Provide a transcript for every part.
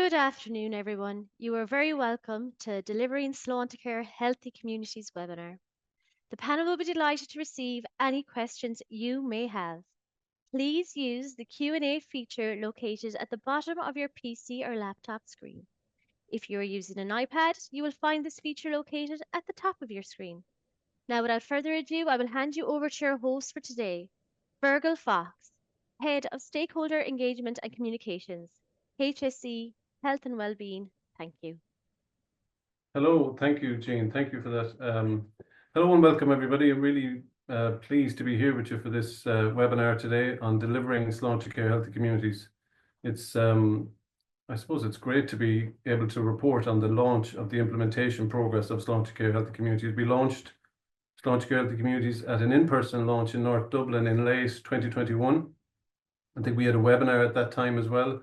Good afternoon, everyone. You are very welcome to Delivering Sláintecare Healthy Communities webinar. The panel will be delighted to receive any questions you may have. Please use the Q&A feature located at the bottom of your PC or laptop screen. If you are using an iPad, you will find this feature located at the top of your screen. Now, without further ado, I will hand you over to your host for today, Fergal Fox, Head of Stakeholder Engagement and Communications, HSE Health and Wellbeing. Thank you. Hello, thank you, Jean. Thank you for that. Hello and welcome, everybody. I'm really pleased to be here with you for this webinar today on delivering Sláintecare Healthy Communities. It's, I suppose it's great to be able to report on the launch of the implementation progress of Sláintecare Healthy Communities. We launched Sláintecare Healthy Communities at an in-person launch in North Dublin in late 2021. I think we had a webinar at that time as well.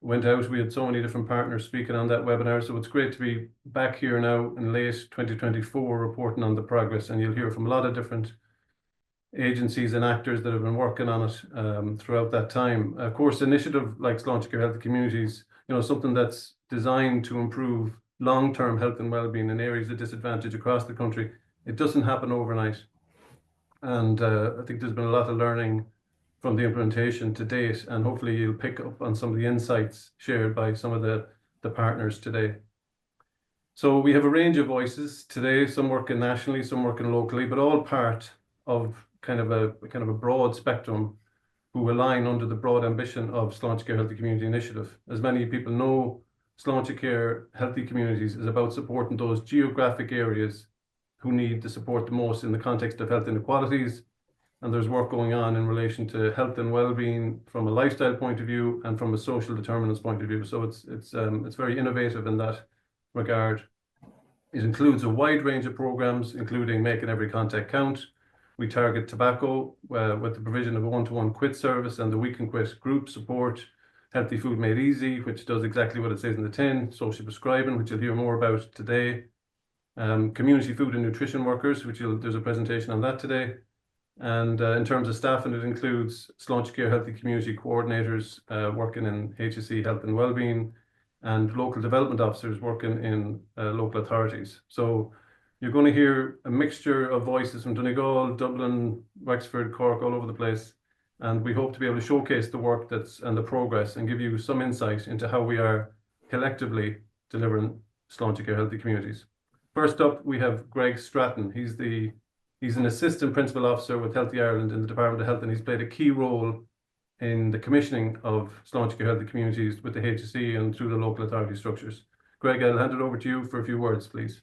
Went out, we had so many different partners speaking on that webinar, so it's great to be back here now in late 2024 reporting on the progress, and you'll hear from a lot of different agencies and actors that have been working on it throughout that time. Of course, initiative like Sláintecare Healthy Communities, something that's designed to improve long-term health and well-being in areas of disadvantage across the country. It doesn't happen overnight, and I think there's been a lot of learning from the implementation to date, and hopefully you'll pick up on some of the insights shared by some of the partners today. So we have a range of voices today, some working nationally, some working locally, but all part of kind of a broad spectrum who align under the broad ambition of Sláintecare Healthy Community Initiative. As many people know, Sláintecare Healthy Communities is about supporting those geographic areas who need the support the most in the context of health inequalities. And there's work going on in relation to health and well-being from a lifestyle point of view and from a social determinants point of view. So it's very innovative in that regard. It includes a wide range of programs, including Making Every Contact Count. We target tobacco with the provision of a one-to-one quit service and the We Can Quit group support, Healthy Food Made Easy, which does exactly what it says in the tin, social prescribing, which you'll hear more about today, community food and nutrition workers, which there's a presentation on that today. And in terms of staffing, it includes Sláintecare Healthy Community Coordinators working in HSE Health and Wellbeing, and local development officers working in local authorities. So you're going to hear a mixture of voices from Donegal, Dublin, Wexford, Cork, all over the place. And we hope to be able to showcase the work and the progress and give you some insight into how we are collectively delivering Sláintecare Healthy Communities. First up, we have Greg Straton. He's an assistant principal officer with Healthy Ireland in the Department of Health, and he's played a key role in the commissioning of Sláintecare Healthy Communities with the HSE and through the local authority structures. Greg, I'll hand it over to you for a few words, please.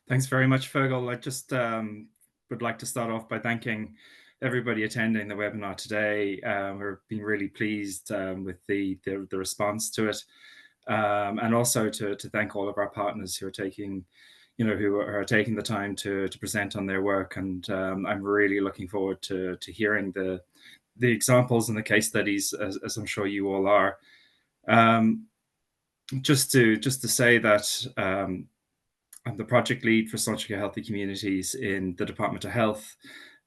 Thanks very much, Fergal. I just would like to start off by thanking everybody attending the webinar today. We've been really pleased with the response to it, and also to thank all of our partners who are taking the time to present on their work. And I'm really looking forward to hearing the examples and the case studies, as I'm sure you all are. Just to say that I'm the project lead for Sláintecare Healthy Communities in the Department of Health,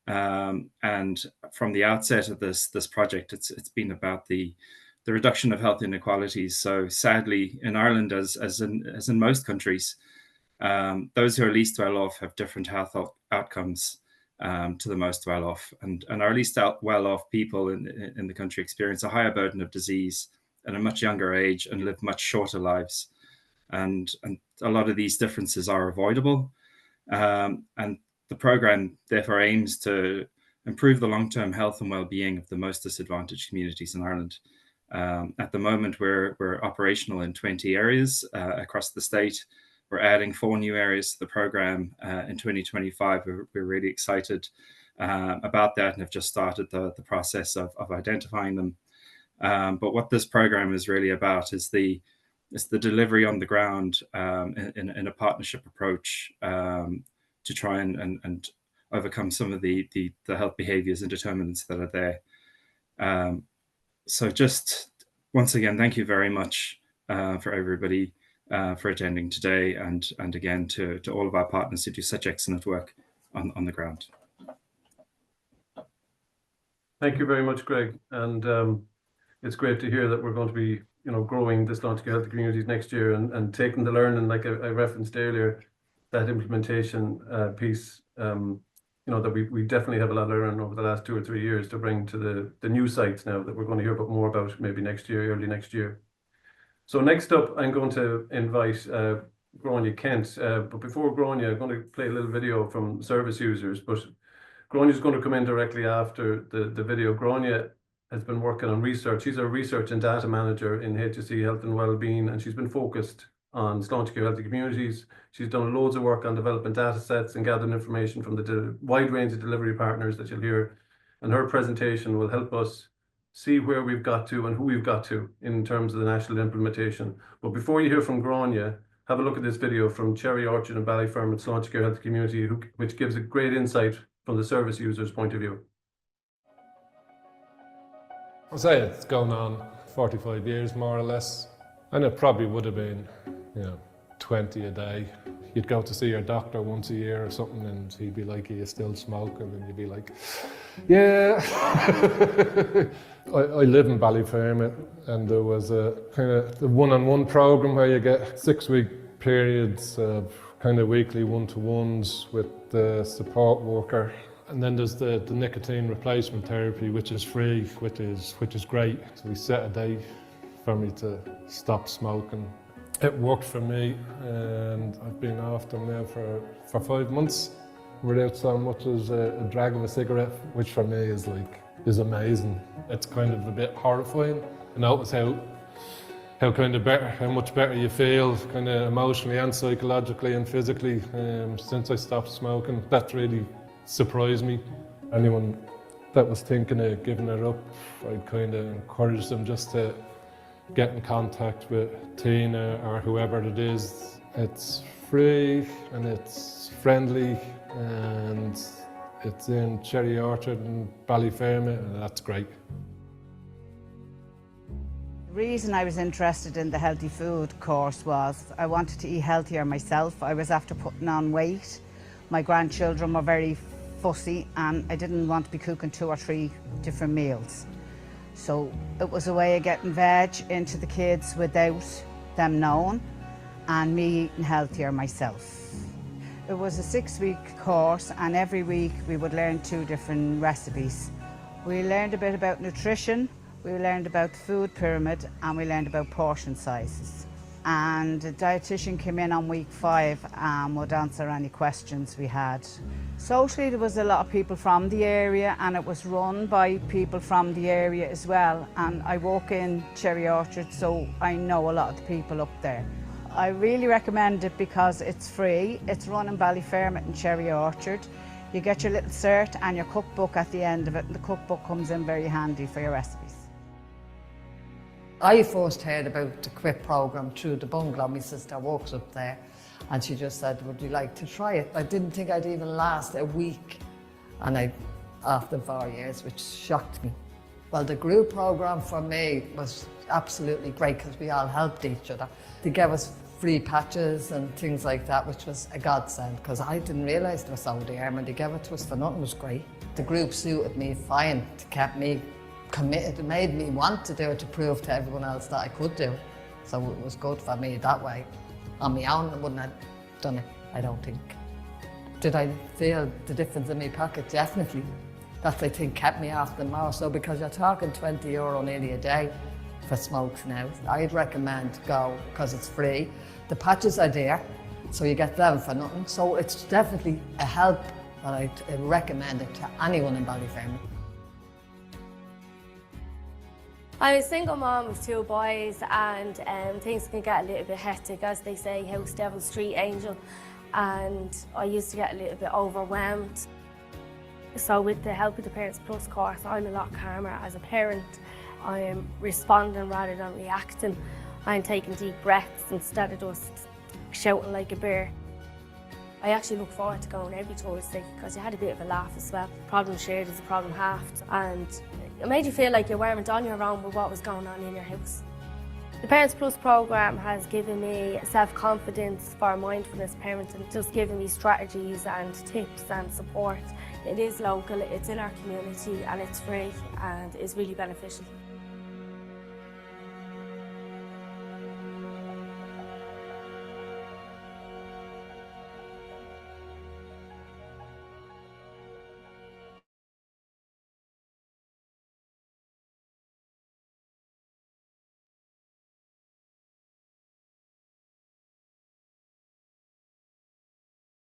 and from the outset of this project, it's been about the reduction of health inequalities. So sadly, in Ireland, as in most countries, those who are least well off have different health outcomes to the most well off, and our least well off people in the country experience a higher burden of disease at a much younger age and live much shorter lives. And a lot of these differences are avoidable. And the programme therefore aims to improve the long-term health and well-being of the most disadvantaged communities in Ireland. At the moment, we're operational in 20 areas across the state. We're adding 4 new areas to the programme in 2025. We're really excited about that and have just started the process of identifying them. But what this programme is really about is the delivery on the ground in a partnership approach to try and overcome some of the health behaviours and determinants that are there. So just once again, thank you very much for everybody for attending today, and again to all of our partners who do such excellent work on the ground. Thank you very much, Greg. And it's great to hear that we're going to be, growing the Sláintecare Healthy Communities next year and taking the learning, like I referenced earlier, that implementation piece, that we definitely have a lot of learning over the last 2 or 3 years to bring to the new sites now that we're going to hear more about maybe next year, early next year. So next up, I'm going to invite Grainne Kent. But before Grainne, I'm going to play a little video from service users. But Grainne is going to come in directly after the video. Grainne has been working on research. She's a research and data manager in HSE Health and Wellbeing, and she's been focused on Sláintecare Healthy Communities. She's done loads of work on developing data sets and gathering information from the wide range of delivery partners that you'll hear. And her presentation will help us see where we've got to and who we've got to in terms of the national implementation. But before you hear from Grainne, have a look at this video from Cherry Orchard and Ballyfermot Sláintecare Healthy Community, which gives a great insight from the service user's point of view. I'd say it's going on 45 years, more or less. And it probably would have been, 20 a day. You'd go to see your doctor once a year or something, and he'd be like, "Are you still smoking?" And you'd be like, "Yeah." I live in Ballyfermot, and there was a kind of the one-on-one program where you get 6-week periods of kind of weekly one-to-ones with the support worker. And then there's the nicotine replacement therapy, which is free, which is great. So we set a date for me to stop smoking. It worked for me, and I've been off them now for 5 months without so much as a drag of a cigarette, which for me is amazing. It's kind of a bit horrifying. I notice how much better you feel, kind of emotionally and psychologically and physically, since I stopped smoking. That really surprised me. Anyone that was thinking of giving it up, I'd kind of encourage them just to get in contact with Tina or whoever it is. It's free and it's friendly, and it's in Cherry Orchard and Ballyfermot, and that's great. The reason I was interested in the healthy food course was I wanted to eat healthier myself. I was after putting on weight. My grandchildren were very fussy, and I didn't want to be cooking 2 or 3 different meals. So it was a way of getting veg into the kids without them knowing, and me eating healthier myself. It was a 6-week course, and every week we would learn 2 different recipes. We learned a bit about nutrition, we learned about the food pyramid, and we learned about portion sizes. And the dietitian came in on week 5 and would answer any questions we had. Socially, there was a lot of people from the area, and it was run by people from the area as well. And I work in Cherry Orchard, so I know a lot of the people up there. I really recommend it because it's free. It's run in Ballyfermot and Cherry Orchard. You get your little cert and your cookbook at the end of it, and the cookbook comes in very handy for your recipes. I first heard about the QUIP programme through the bungalow. My sister works up there, and she just said, "Would you like to try it?" I didn't think I'd even last a week, and after 4 years, which shocked me. Well, the group programme for me was absolutely great because we all helped each other. They gave us free patches and things like that, which was a godsend because I didn't realise they were so dear, and they gave it to us for nothing. It was great. The group suited me fine. It kept me committed. It made me want to do it to prove to everyone else that I could do it. So it was good for me that way. On my own, I wouldn't have done it, I don't think. Did I feel the difference in my pocket? Definitely. That, I think, kept me off the more so, because you're talking €20 nearly a day for smokes now. I'd recommend go because it's free. The patches are there, so you get them for nothing. So it's definitely a help, and I'd recommend it to anyone in Ballyfermot. I'm a single mom with 2 boys, and things can get a little bit hectic, as they say, house devil, street angel, and I used to get a little bit overwhelmed. So with the Help of the Parents Plus course, I'm a lot calmer as a parent. I'm responding rather than reacting. I'm taking deep breaths instead of just shouting like a bear. I actually look forward to going every Thursday because you had a bit of a laugh as well. Problem shared is a problem halved, and it made you feel like you weren't on your own with what was going on in your house. The Parents Plus programme has given me self-confidence for mindfulness parenting, just giving me strategies and tips and support. It is local, it's in our community, and it's free, and it's really beneficial.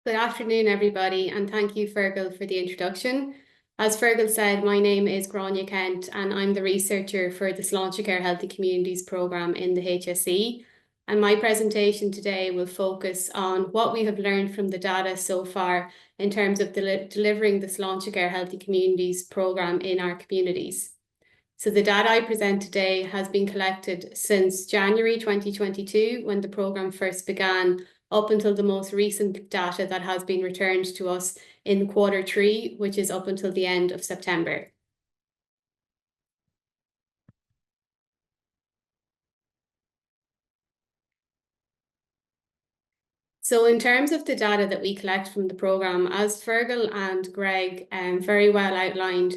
Good afternoon, everybody, and thank you, Fergal, for the introduction. As Fergal said, my name is Grainne, and I'm the researcher for the Sláintecare Healthy Communities programme in the HSE. And my presentation today will focus on what we have learned from the data so far in terms of delivering the Sláintecare Healthy Communities programme in our communities. So the data I present today has been collected since January 2022, when the programme first began, up until the most recent data that has been returned to us in Q3, which is up until the end of September. So in terms of the data that we collect from the programme, as Fergal and Greg very well outlined,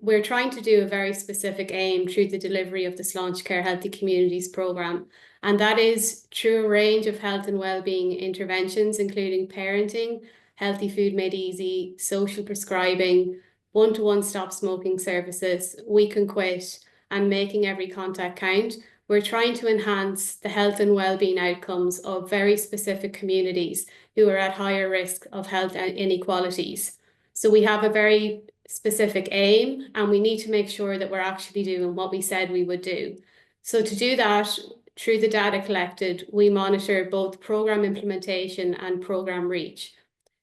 we're trying to do a very specific aim through the delivery of the Sláintecare Healthy Communities programme, and that is through a range of health and wellbeing interventions, including parenting, healthy food made easy, social prescribing, one-to-one stop smoking services, we can quit, and making every contact count. We're trying to enhance the health and wellbeing outcomes of very specific communities who are at higher risk of health inequalities. So we have a very specific aim, and we need to make sure that we're actually doing what we said we would do. So to do that, through the data collected, we monitor both programme implementation and programme reach.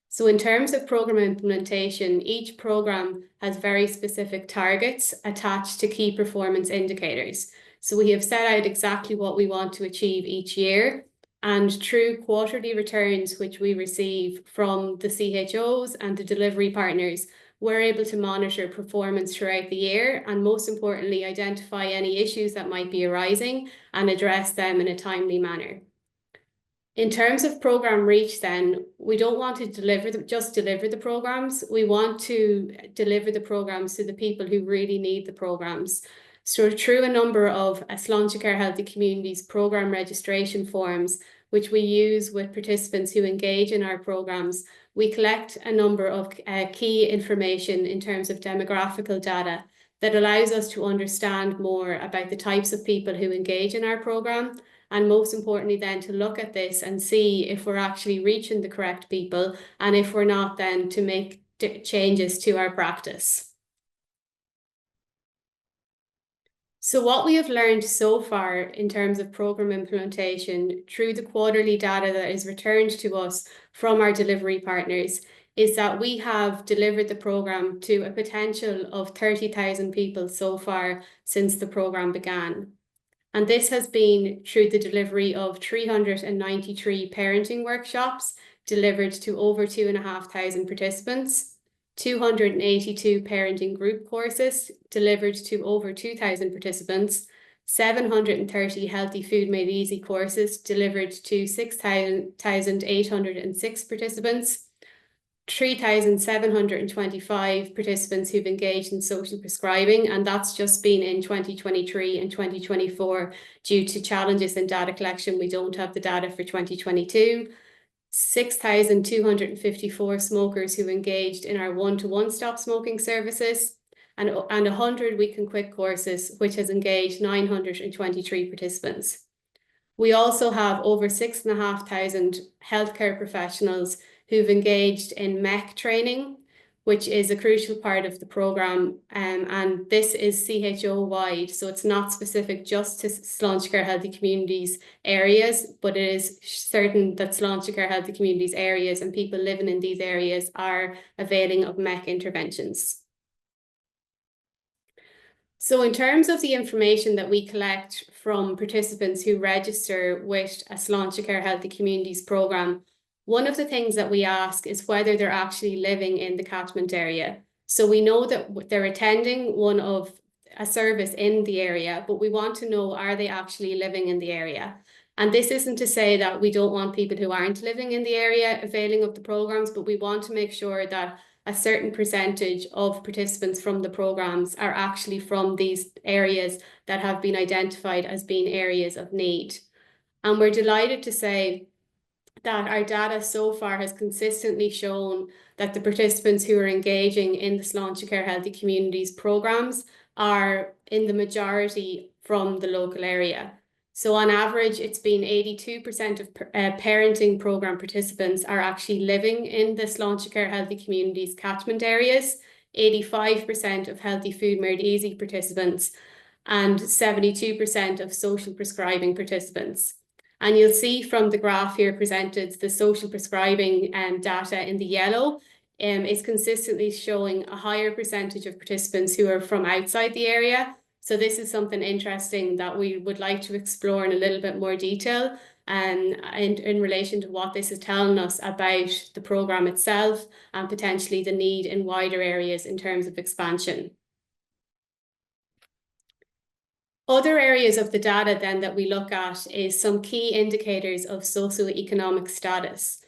So in terms of programme implementation, each programme has very specific targets attached to key performance indicators. So we have set out exactly what we want to achieve each year, and through quarterly returns, which we receive from the CHOs and the delivery partners, we're able to monitor performance throughout the year, and most importantly, identify any issues that might be arising and address them in a timely manner. In terms of programme reach then, we don't want to just deliver the programmes, we want to deliver the programmes to the people who really need the programmes. So through a number of Sláintecare Healthy Communities programme registration forms, which we use with participants who engage in our programmes, we collect a number of key information in terms of demographical data that allows us to understand more about the types of people who engage in our programme, and most importantly then to look at this and see if we're actually reaching the correct people, and if we're not, then to make changes to our practice. So what we have learned so far in terms of programme implementation through the quarterly data that is returned to us from our delivery partners is that we have delivered the programme to a potential of 30,000 people so far since the programme began. And this has been through the delivery of 393 parenting workshops delivered to over 2,500 participants, 282 parenting group courses delivered to over 2,000 participants, 730 healthy food made easy courses delivered to 6,806 participants, 3,725 participants who've engaged in social prescribing, and that's just been in 2023 and 2024 due to challenges in data collection. We don't have the data for 2022. 6,254 smokers who engaged in our one-to-one stop smoking services, and 100 we can quit courses, which has engaged 923 participants. We also have over 6,500 healthcare professionals who've engaged in MEC training, which is a crucial part of the programme, and this is CHO-wide, so it's not specific just to Sláintecare Healthy Communities areas, but it is certain that Sláintecare Healthy Communities areas and people living in these areas are availing of MEC interventions. So in terms of the information that we collect from participants who register with a Sláintecare Healthy Communities programme, one of the things that we ask is whether they're actually living in the catchment area. So we know that they're attending a service in the area, but we want to know, are they actually living in the area? And this isn't to say that we don't want people who aren't living in the area availing of the programmes, but we want to make sure that a certain percentage of participants from the programmes are actually from these areas that have been identified as being areas of need. And we're delighted to say that our data so far has consistently shown that the participants who are engaging in the Sláintecare Healthy Communities programmes are in the majority from the local area. So on average, it's been 82% of parenting programme participants are actually living in the Sláintecare Healthy Communities catchment areas, 85% of Healthy Food Made Easy participants, and 72% of social prescribing participants. And you'll see from the graph here presented, the social prescribing data in the yellow is consistently showing a higher percentage of participants who are from outside the area. So this is something interesting that we would like to explore in a little bit more detail and in relation to what this is telling us about the programme itself and potentially the need in wider areas in terms of expansion. Other areas of the data then that we look at is some key indicators of socioeconomic status.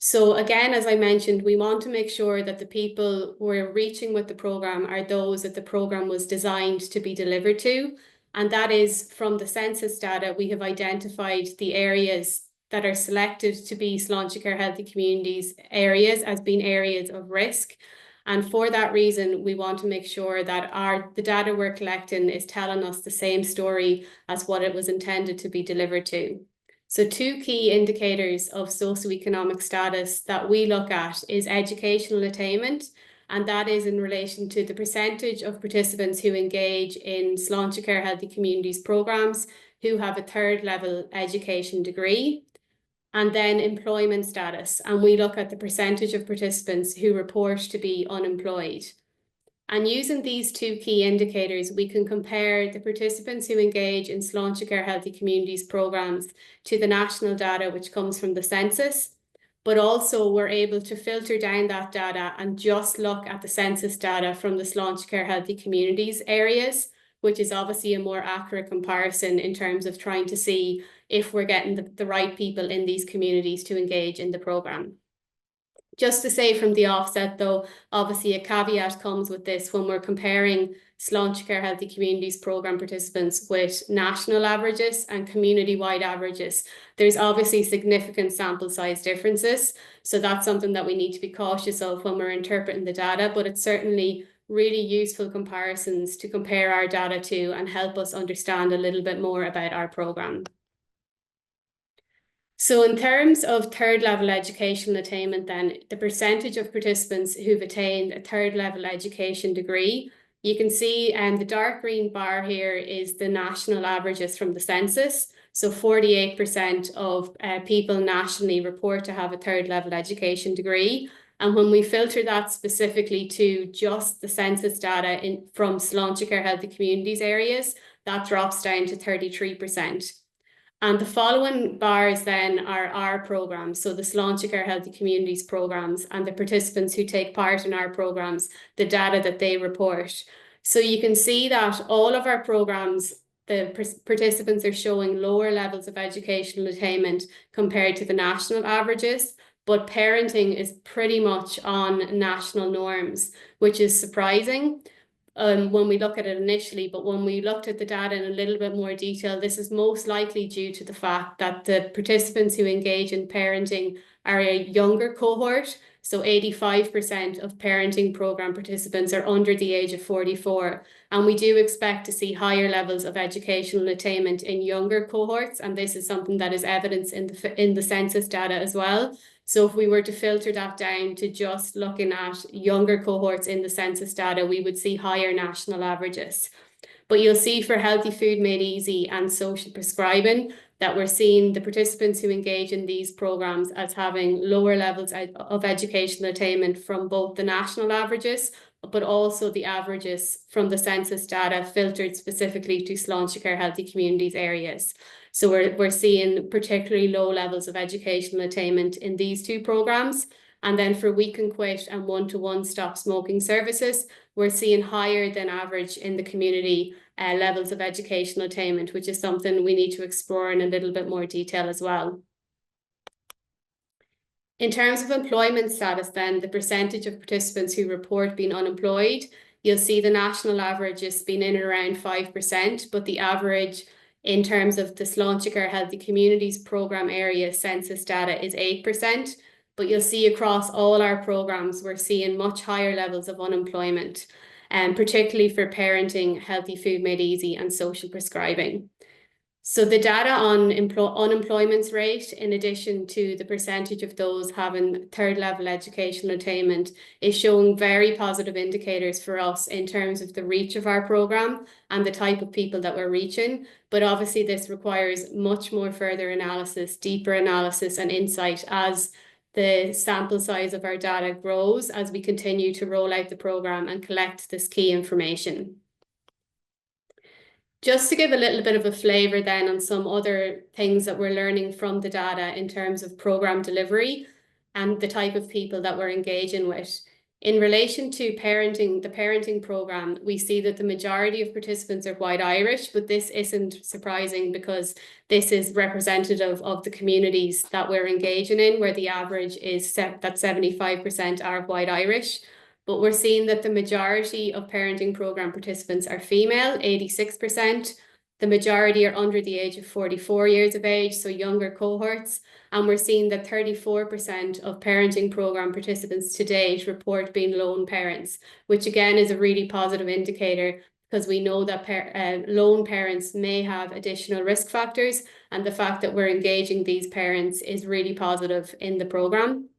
So again, as I mentioned, we want to make sure that the people we're reaching with the programme are those that the programme was designed to be delivered to. And that is from the census data, we have identified the areas that are selected to be Sláintecare Healthy Communities areas as being areas of risk. And for that reason, we want to make sure that the data we're collecting is telling us the same story as what it was intended to be delivered to. So two key indicators of socioeconomic status that we look at is educational attainment, and that is in relation to the percentage of participants who engage in Sláintecare Healthy Communities programmes who have a third level education degree. And then employment status, and we look at the percentage of participants who report to be unemployed. And using these two key indicators, we can compare the participants who engage in Sláintecare Healthy Communities programmes to the national data, which comes from the census, but also we're able to filter down that data and just look at the census data from the Sláintecare Healthy Communities areas, which is obviously a more accurate comparison in terms of trying to see if we're getting the right people in these communities to engage in the programme. Just to say from the offset though, obviously a caveat comes with this when we're comparing Sláintecare Healthy Communities programme participants with national averages and community-wide averages. There's obviously significant sample size differences, so that's something that we need to be cautious of when we're interpreting the data, but it's certainly really useful comparisons to compare our data to and help us understand a little bit more about our programme. So in terms of third level educational attainment then, the percentage of participants who've attained a third level education degree, you can see the dark green bar here is the national averages from the census. So 48% of people nationally report to have a third level education degree. And when we filter that specifically to just the census data from Sláintecare Healthy Communities areas, that drops down to 33%. And the following bars then are our programmes, so the Sláintecare Healthy Communities programmes and the participants who take part in our programmes, the data that they report. So you can see that all of our programmes, the participants are showing lower levels of educational attainment compared to the national averages, but parenting is pretty much on national norms, which is surprising when we look at it initially, but when we looked at the data in a little bit more detail, this is most likely due to the fact that the participants who engage in parenting are a younger cohort. So 85% of parenting programme participants are under the age of 44. And we do expect to see higher levels of educational attainment in younger cohorts. And this is something that is evidenced in the census data as well. So if we were to filter that down to just looking at younger cohorts in the census data, we would see higher national averages. But you'll see for Healthy Food Made Easy and social prescribing that we're seeing the participants who engage in these programmes as having lower levels of educational attainment from both the national averages, but also the averages from the census data filtered specifically to Sláintecare Healthy Communities areas. So we're seeing particularly low levels of educational attainment in these two programmes. And then for We Can Quit and one-to-one stop smoking services, we're seeing higher than average in the community levels of educational attainment, which is something we need to explore in a little bit more detail as well. In terms of employment status then, the percentage of participants who report being unemployed, you'll see the national average has been in and around 5%, but the average in terms of the Sláintecare Healthy Communities programme area census data is 8%, but you'll see across all our programmes, we're seeing much higher levels of unemployment, and particularly for parenting, Healthy Food Made Easy and social prescribing. So the data on unemployment rate, in addition to the percentage of those having third level educational attainment, is showing very positive indicators for us in terms of the reach of our programme and the type of people that we're reaching. But obviously this requires much more further analysis, deeper analysis and insight as the sample size of our data grows as we continue to roll out the programme and collect this key information. Just to give a little bit of a flavour then on some other things that we're learning from the data in terms of programme delivery and the type of people that we're engaging with. In relation to the parenting programme, we see that the majority of participants are white Irish, but this isn't surprising because this is representative of the communities that we're engaging in, where the average is that 75% are white Irish. But we're seeing that the majority of parenting programme participants are female, 86%. The majority are under the age of 44 years of age, so younger cohorts. And we're seeing that 34% of parenting programme participants to date report being lone parents, which again is a really positive indicator because we know that lone parents may have additional risk factors, and the fact that we're engaging these parents is really positive in the programme.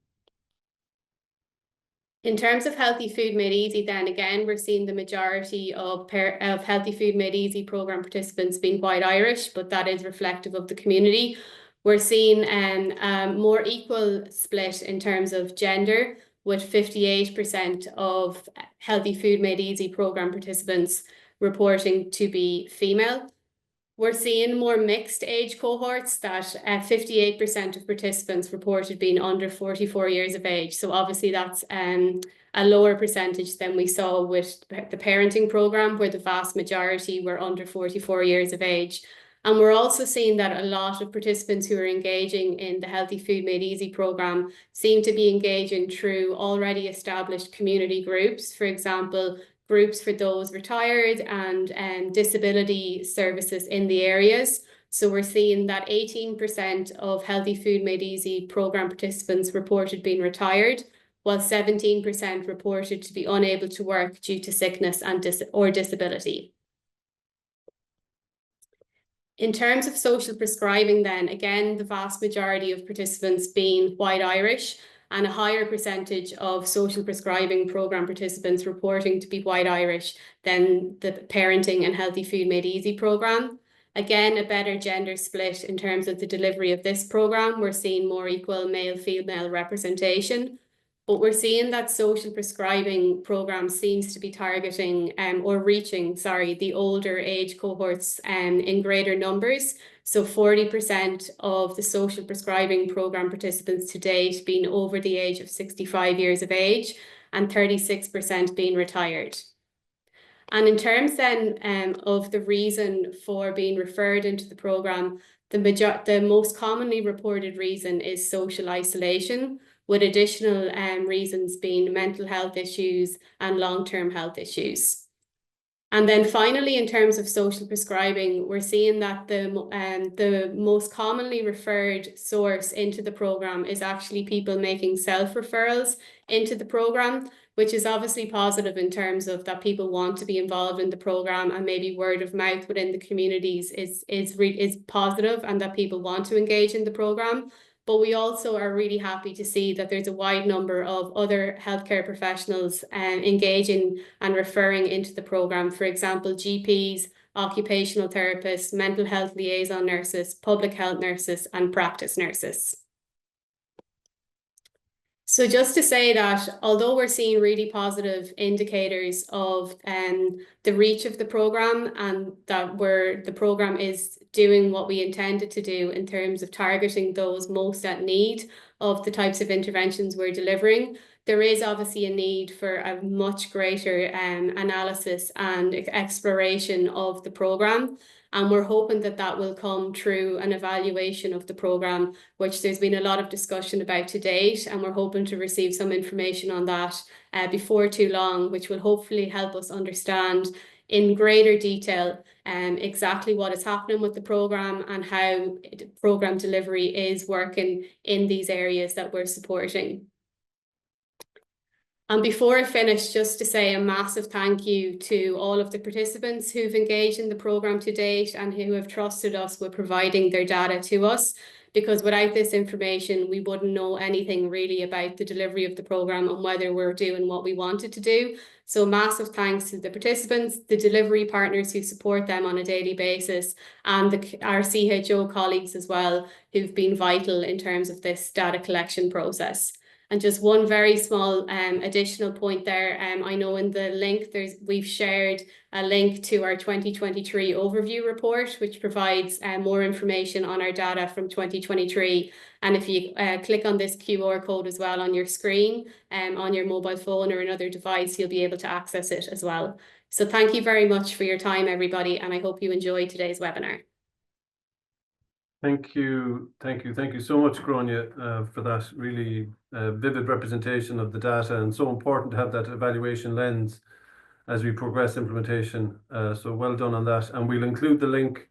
In terms of Healthy Food Made Easy, then again, we're seeing the majority of Healthy Food Made Easy programme participants being white Irish, but that is reflective of the community. We're seeing a more equal split in terms of gender, with 58% of Healthy Food Made Easy programme participants reporting to be female. We're seeing more mixed age cohorts that 58% of participants reported being under 44 years of age. So obviously that's a lower percentage than we saw with the parenting programme, where the vast majority were under 44 years of age. And we're also seeing that a lot of participants who are engaging in the Healthy Food Made Easy programme seem to be engaging through already established community groups. For example, groups for those retired and disability services in the areas. So we're seeing that 18% of Healthy Food Made Easy programme participants reported being retired, while 17% reported to be unable to work due to sickness and or disability. In terms of social prescribing then, again, the vast majority of participants being white Irish, and a higher percentage of social prescribing programme participants reporting to be white Irish than the parenting and Healthy Food Made Easy programme. Again, a better gender split in terms of the delivery of this programme. We're seeing more equal male-female representation, but we're seeing that social prescribing programme seems to be targeting or reaching, the older age cohorts in greater numbers. So 40% of the social prescribing programme participants to date being over the age of 65 years of age, and 36% being retired. And in terms then of the reason for being referred into the programme, the most commonly reported reason is social isolation, with additional reasons being mental health issues and long-term health issues. And then finally, in terms of social prescribing, we're seeing that the most commonly referred source into the programme is actually people making self-referrals into the programme, which is obviously positive in terms of that people want to be involved in the programme, and maybe word of mouth within the communities is positive, and that people want to engage in the programme. But we also are really happy to see that there's a wide number of other healthcare professionals engaging and referring into the programme. For example, GPs, occupational therapists, mental health liaison nurses, public health nurses, and practice nurses. So just to say that although we're seeing really positive indicators of the reach of the programme, and that the programme is doing what we intended to do in terms of targeting those most at need of the types of interventions we're delivering, there is obviously a need for a much greater analysis and exploration of the programme. And we're hoping that that will come through an evaluation of the programme, which there's been a lot of discussion about to date. And we're hoping to receive some information on that before too long, which will hopefully help us understand in greater detail exactly what is happening with the programme and how programme delivery is working in these areas that we're supporting. And before I finish, just to say a massive thank you to all of the participants who've engaged in the programme to date and who have trusted us with providing their data to us, because without this information, we wouldn't know anything really about the delivery of the programme and whether we're doing what we wanted to do. So massive thanks to the participants, the delivery partners who support them on a daily basis, and our CHO colleagues as well, who've been vital in terms of this data collection process. And just one very small additional point there. I know in the link we've shared a link to our 2023 overview report, which provides more information on our data from 2023. And if you click on this QR code as well on your screen, on your mobile phone or another device, you'll be able to access it as well. So thank you very much for your time, everybody, and I hope you enjoyed today's webinar. Thank you so much, Grainne, for that really vivid representation of the data, and so important to have that evaluation lens as we progress implementation. So well done on that, and we'll include the link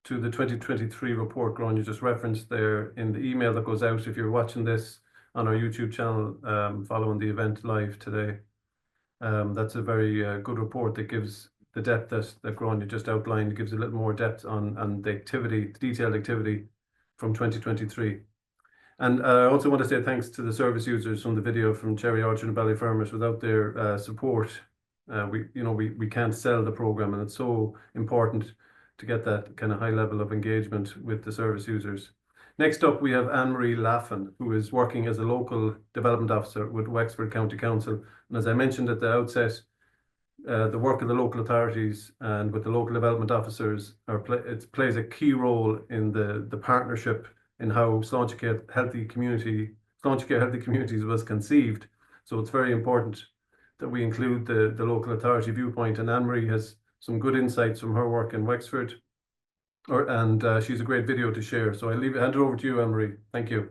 to the 2023 report, Grainne, you just referenced there in the email that goes out if you're watching this on our YouTube channel following the event live today. That's a very good report that gives the depth that Grainne just outlined, gives a little more depth on the activity, the detailed activity from 2023. And I also want to say thanks to the service users from the video from Cherry Orchard and Ballyfermot. Without their support, we can't sell the programme, and it's so important to get that kind of high level of engagement with the service users. Next up, we have Anne-Marie Laffan, who is working as a local development officer with Wexford County Council. And as I mentioned at the outset, the work of the local authorities and with the local development officers it plays a key role in the partnership in how Sláintecare Healthy Communities was conceived. So it's very important that we include the local authority viewpoint, and Anne-Marie has some good insights from her work in Wexford, and she's a great video to share. So I'll hand it over to you, Anne-Marie. Thank you.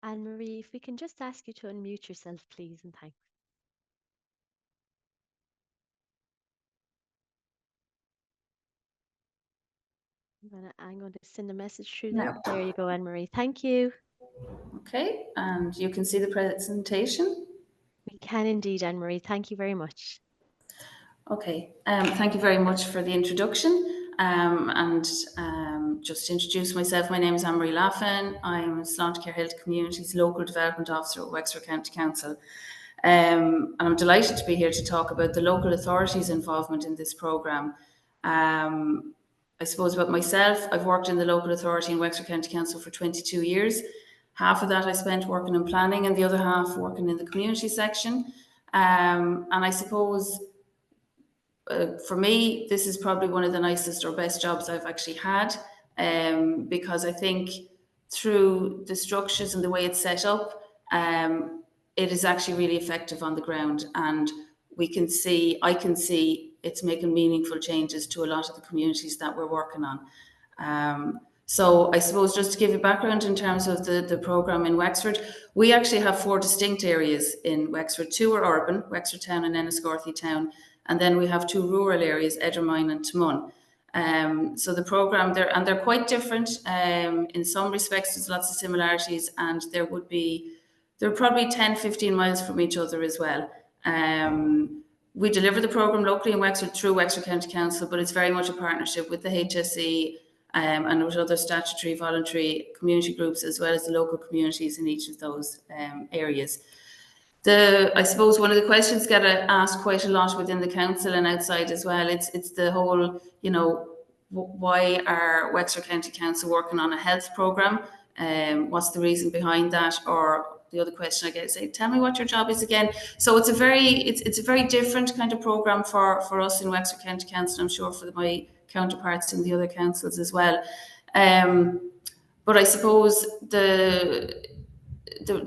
Anne-Marie, if we can just ask you to unmute yourself, please, and thanks. I'm going to send a message through there. There you go, Anne-Marie. Thank you. Okay, and you can see the presentation. We can indeed, Anne-Marie. Thank you very much. Okay, thank you very much for the introduction. Just to introduce myself, my name is Anne-Marie Laffan. I'm Sláintecare Health Communities Local Development Officer at Wexford County Council. And I'm delighted to be here to talk about the local authorities' involvement in this programme. I suppose about myself, I've worked in the local authority in Wexford County Council for 22 years. Half of that I spent working in planning and the other half working in the community section. And I suppose for me, this is probably one of the nicest or best jobs I've actually had, because I think through the structures and the way it's set up, it is actually really effective on the ground, and I can see it's making meaningful changes to a lot of the communities that we're working on. So I suppose just to give you background in terms of the programme in Wexford, we actually have 4 distinct areas in Wexford. 2 are urban, Wexford Town and Enniscorthy Town, and then we have 2 rural areas, Edermine and Timon. So the programme, they're quite different. In some respects, there's lots of similarities, and they're probably 10-15 miles from each other as well. We deliver the programme locally in Wexford through Wexford County Council, but it's very much a partnership with the HSE and with other statutory voluntary community groups, as well as the local communities in each of those areas. I suppose one of the questions get asked quite a lot within the council and outside as well. It's the whole, why are Wexford County Council working on a health programme? What's the reason behind that? Or the other question I get is, tell me what your job is again. So it's a very different kind of programme for us in Wexford County Council, I'm sure for my counterparts in the other councils as well. But I suppose the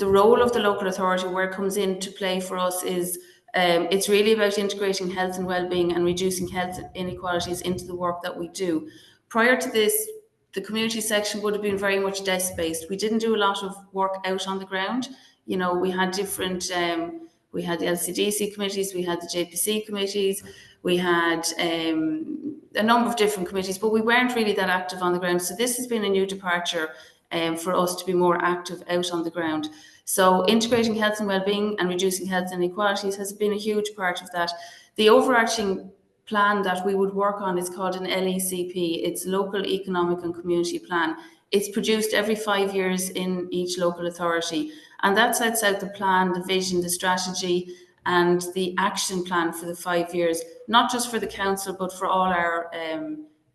role of the local authority, where it comes into play for us, is it's really about integrating health and wellbeing and reducing health inequalities into the work that we do. Prior to this, the community section would have been very much desk-based. We didn't do a lot of work out on the ground. We had different, we had the LCDC committees, we had the JPC committees, we had a number of different committees, but we weren't really that active on the ground. So this has been a new departure for us to be more active out on the ground. So integrating health and wellbeing and reducing health inequalities has been a huge part of that. The overarching plan that we would work on is called an LECP. It's Local Economic and Community Plan. It's produced every 5 years in each local authority, and that sets out the plan, the vision, the strategy, and the action plan for the 5 years, not just for the council, but for all our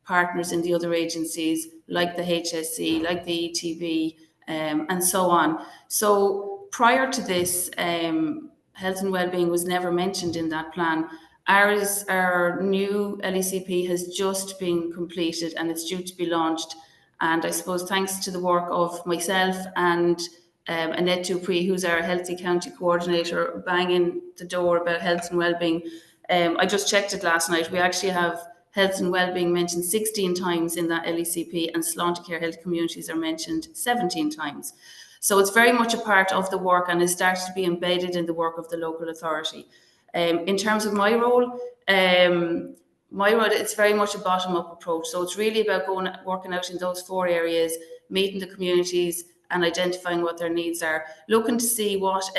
partners in the other agencies, like the HSE, like the ETB, and so on. So prior to this, health and wellbeing was never mentioned in that plan. Our new LECP has just been completed and it's due to be launched. And I suppose thanks to the work of myself and Annette Dupree, who's our Healthy County Co-Ordinator, banging the door about health and wellbeing. I just checked it last night. We actually have health and wellbeing mentioned 16 times in that LECP, and Sláintecare health communities are mentioned 17 times. So it's very much a part of the work and is starting to be embedded in the work of the local authority. In terms of my role, it's very much a bottom-up approach. So it's really about working out in those 4 areas, meeting the communities and identifying what their needs are, looking to see what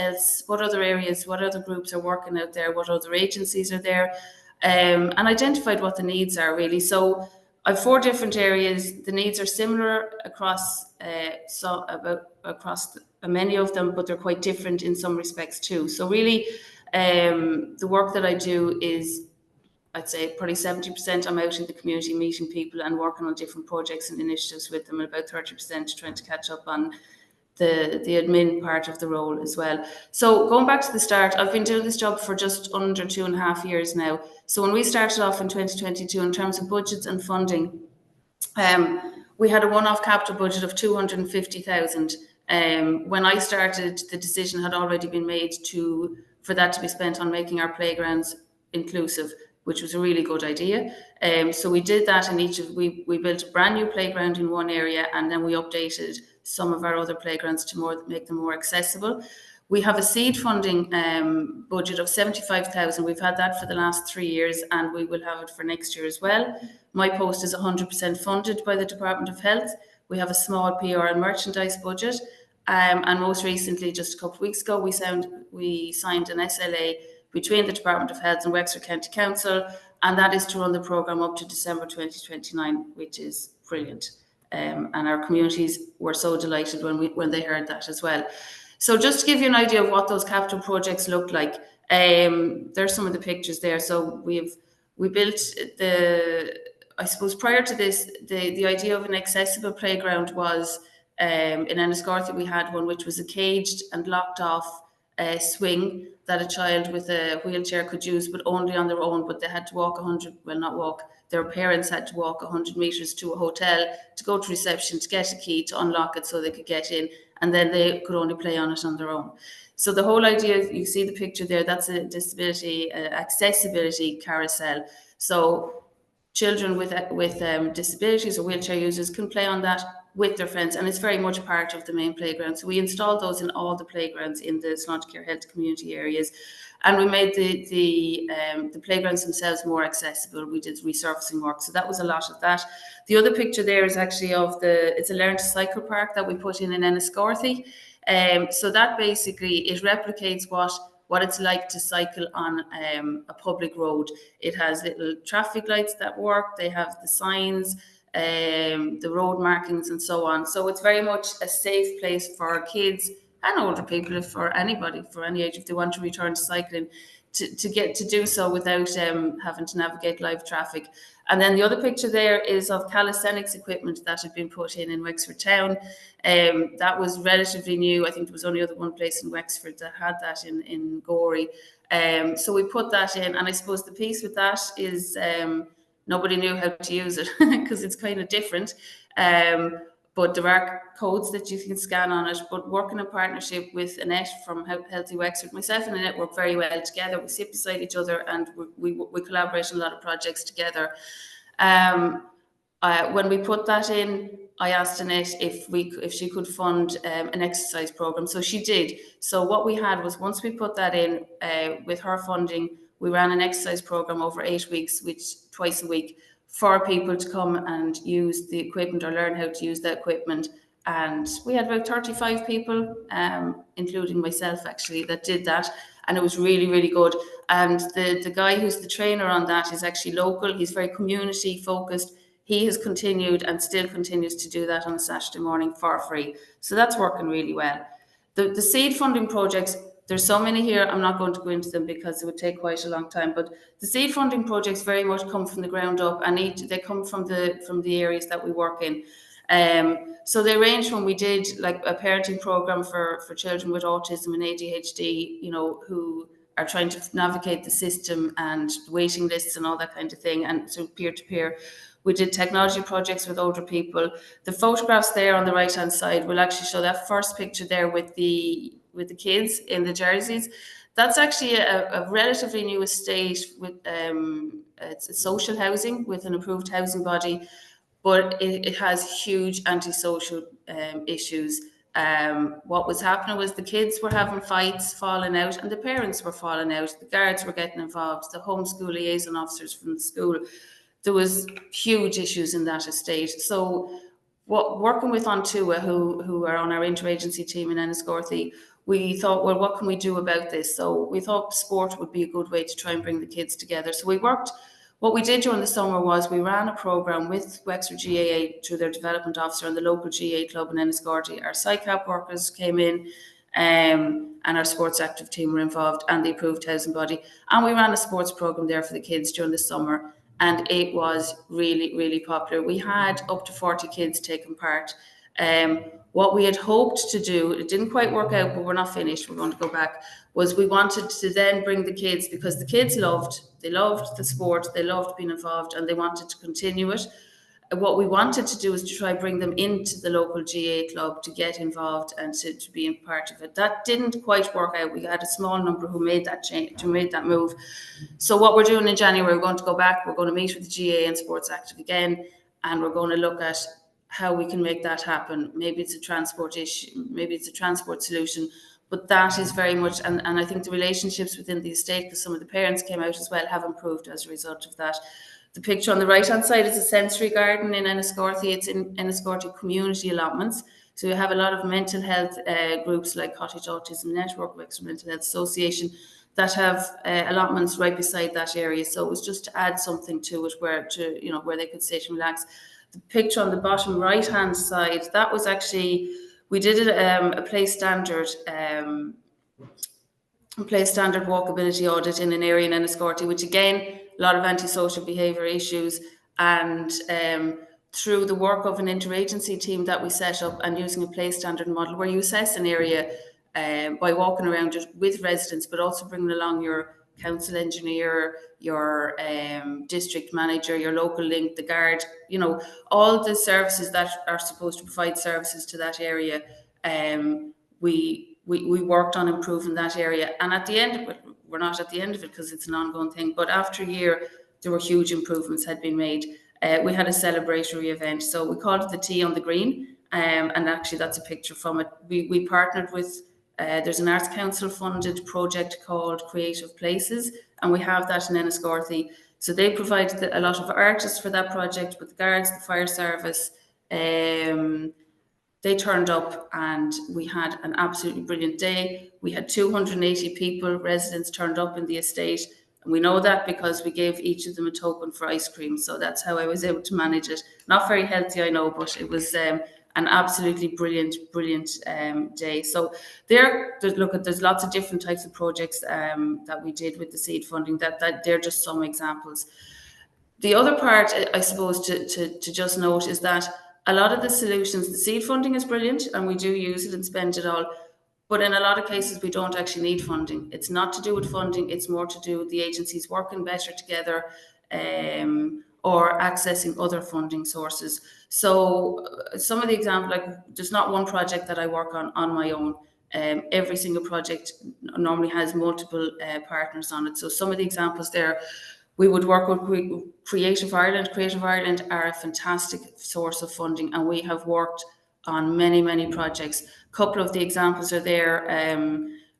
other areas, what other groups are working out there, what other agencies are there, and identified what the needs are really. So I have 4 different areas. The needs are similar across many of them, but they're quite different in some respects too. So really, the work that I do is, I'd say probably 70% I'm out in the community meeting people and working on different projects and initiatives with them, and about 30% trying to catch up on the admin part of the role as well. So going back to the start, I've been doing this job for just under 2.5 years now. So when we started off in 2022, in terms of budgets and funding, we had a one-off capital budget of 250,000. When I started, the decision had already been made for that to be spent on making our playgrounds inclusive, which was a really good idea. So we did that in we built a brand new playground in one area, and then we updated some of our other playgrounds to make them more accessible. We have a seed funding budget of 75,000. We've had that for the last 3 years, and we will have it for next year as well. My post is 100% funded by the Department of Health. We have a small PR and merchandise budget. And most recently, just a couple of weeks ago, we signed an SLA between the Department of Health and Wexford County Council, and that is to run the programme up to December 2029, which is brilliant. And our communities were so delighted when they heard that as well. So just to give you an idea of what those capital projects look like, there's some of the pictures there. So we built I suppose prior to this, the idea of an accessible playground was in Enniscorthy we had one which was a caged and locked off swing that a child with a wheelchair could use, but only on their own. But they had to walk their parents had to walk 100 metres to a hotel to go to reception to get a key to unlock it so they could get in, and then they could only play on it on their own. So the whole idea, you see the picture there, that's a disability accessibility carousel. So children with disabilities or wheelchair users can play on that with their friends, and it's very much part of the main playground. So we installed those in all the playgrounds in the Sláintecare health community areas, and we made the playgrounds themselves more accessible. We did resurfacing work, so that was a lot of that. The other picture there is actually it's a learn to cycle park that we put in Enniscorthy. So that basically, it replicates what it's like to cycle on a public road. It has little traffic lights that work, they have the signs, the road markings and so on. So it's very much a safe place for kids and older people, for anybody, for any age, if they want to return to cycling, to get to do so without having to navigate live traffic. And then the other picture there is of calisthenics equipment that had been put in Wexford town. That was relatively new. I think there was only one place in Wexford that had that in Gorey. So we put that in, and I suppose the piece with that is nobody knew how to use it because it's kind of different. But there are codes that you can scan on it. But working in partnership with Annette from Healthy Wexford, myself and Annette work very well together. We sit beside each other and we collaborate on a lot of projects together. When we put that in, I asked Annette if she could fund an exercise program. So she did. So what we had was, once we put that in with her funding, we ran an exercise program over 8 weeks, which twice a week, for people to come and use the equipment or learn how to use the equipment and we had about 35 people, including myself actually, that did that, and it was really, really good. And the guy who's the trainer on that is actually local. He's very community focused. He has continued and still continues to do that on a Saturday morning for free. So that's working really well. The seed funding projects, there's so many here, I'm not going to go into them because it would take quite a long time, but the seed funding projects very much come from the ground up, and they come from the areas that we work in. So they range from, we did like a parenting program for children with autism and ADHD, you know, who are trying to navigate the system and waiting lists and all that kind of thing, and so peer-to-peer. We did technology projects with older people. The photographs there on the right-hand side will actually show that first picture there with the kids in the jerseys. That's actually a relatively new estate with it's a social housing with an approved housing body, but it has huge antisocial issues. What was happening was the kids were having fights, falling out, and the parents were falling out. The guards were getting involved, the homeschool liaison officers from the school. There was huge issues in that estate. So working with Antua, who are on our interagency team in Enniscorthy, we thought, well, what can we do about this? So we thought sport would be a good way to try and bring the kids together. So what we did during the summer was we ran a programme with Wexford GAA through their development officer and the local GAA club in Enniscorthy. Our SICAP workers came in, and our sports active team were involved, and the approved housing body. And we ran a sports programme there for the kids during the summer. And it was really, really popular. We had up to 40 kids taking part. What we had hoped to do, it didn't quite work out, but we're not finished, we're going to go back, was we wanted to then bring the kids, because the kids loved the sport, they loved being involved, and they wanted to continue it. What we wanted to do is to try bring them into the local GA club to get involved and to be a part of it. That didn't quite work out. We had a small number who made that change, who made that move. So what we're doing in January, we're going to go back, we're going to meet with the GA and Sports Active again, and we're going to look at how we can make that happen. Maybe it's a transport issue, maybe it's a transport solution, but that is very much, and I think the relationships within the estate, because some of the parents came out as well, have improved as a result of that. The picture on the right-hand side is a sensory garden in Enniscorthy. It's in Enniscorthy community allotments. So you have a lot of mental health groups like Cottage Autism Network, Wexford Mental Health Association, that have allotments right beside that area. So it was just to add something to it where they could sit and relax. The picture on the bottom right-hand side, that was actually, we did a place standard walkability audit in an area in Enniscorthy, which again, a lot of antisocial behaviour issues, and through the work of an interagency team that we set up and using a place standard model where you assess an area by walking around it with residents, but also bringing along your council engineer, your district manager, your local link, the guard, all the services that are supposed to provide services to that area. We worked on improving that area, and at the end of it, we're not at the end of it because it's an ongoing thing, but after a year, there were huge improvements had been made. We had a celebratory event, so we called it the Tea on the Green, and actually that's a picture from it. We partnered with, there's an Arts Council funded project called Creative Places, and we have that in Enniscorthy. So they provided a lot of artists for that project, with the guards, the fire service. They turned up and we had an absolutely brilliant day. We had 280 people, residents turned up in the estate. And we know that because we gave each of them a token for ice cream. So that's how I was able to manage it. Not very healthy, I know, but it was an absolutely brilliant day. So there's lots of different types of projects that we did with the seed funding. That they're just some examples. The other part, I suppose, to just note is that a lot of the solutions, the seed funding is brilliant and we do use it and spend it all. But in a lot of cases, we don't actually need funding. It's not to do with funding. It's more to do with the agencies working better together or accessing other funding sources. So some of the examples, like there's not one project that I work on my own. Every single project normally has multiple partners on it. So some of the examples there, we would work with Creative Ireland. Creative Ireland are a fantastic source of funding, and we have worked on many, many projects. A couple of the examples are there.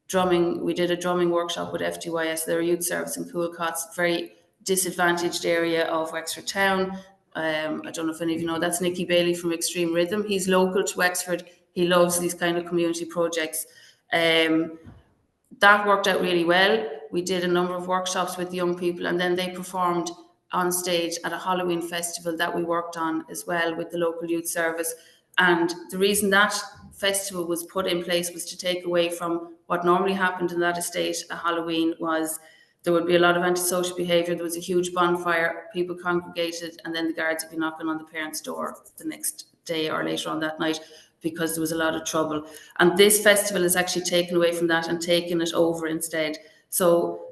Drumming, we did a drumming workshop with FTYS, their youth service in Coolcots, very disadvantaged area of Wexford Town. I don't know if any of you know, that's Nicky Bailey from Extreme Rhythm. He's local to Wexford. He loves these kind of community projects. That worked out really well. We did a number of workshops with the young people, and then they performed on stage at a Halloween festival that we worked on as well with the local youth service. And the reason that festival was put in place was to take away from what normally happened in that estate at Halloween. Was there would be a lot of antisocial behaviour. There was a huge bonfire, people congregated, and then the guards would be knocking on the parents' door the next day or later on that night because there was a lot of trouble. And this festival is actually taken away from that and taken it over instead. So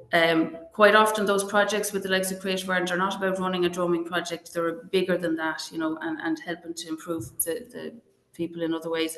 quite often those projects with the likes of Creative Ireland are not about running a drumming project. They're bigger than that, you know, and helping to improve the people in other ways.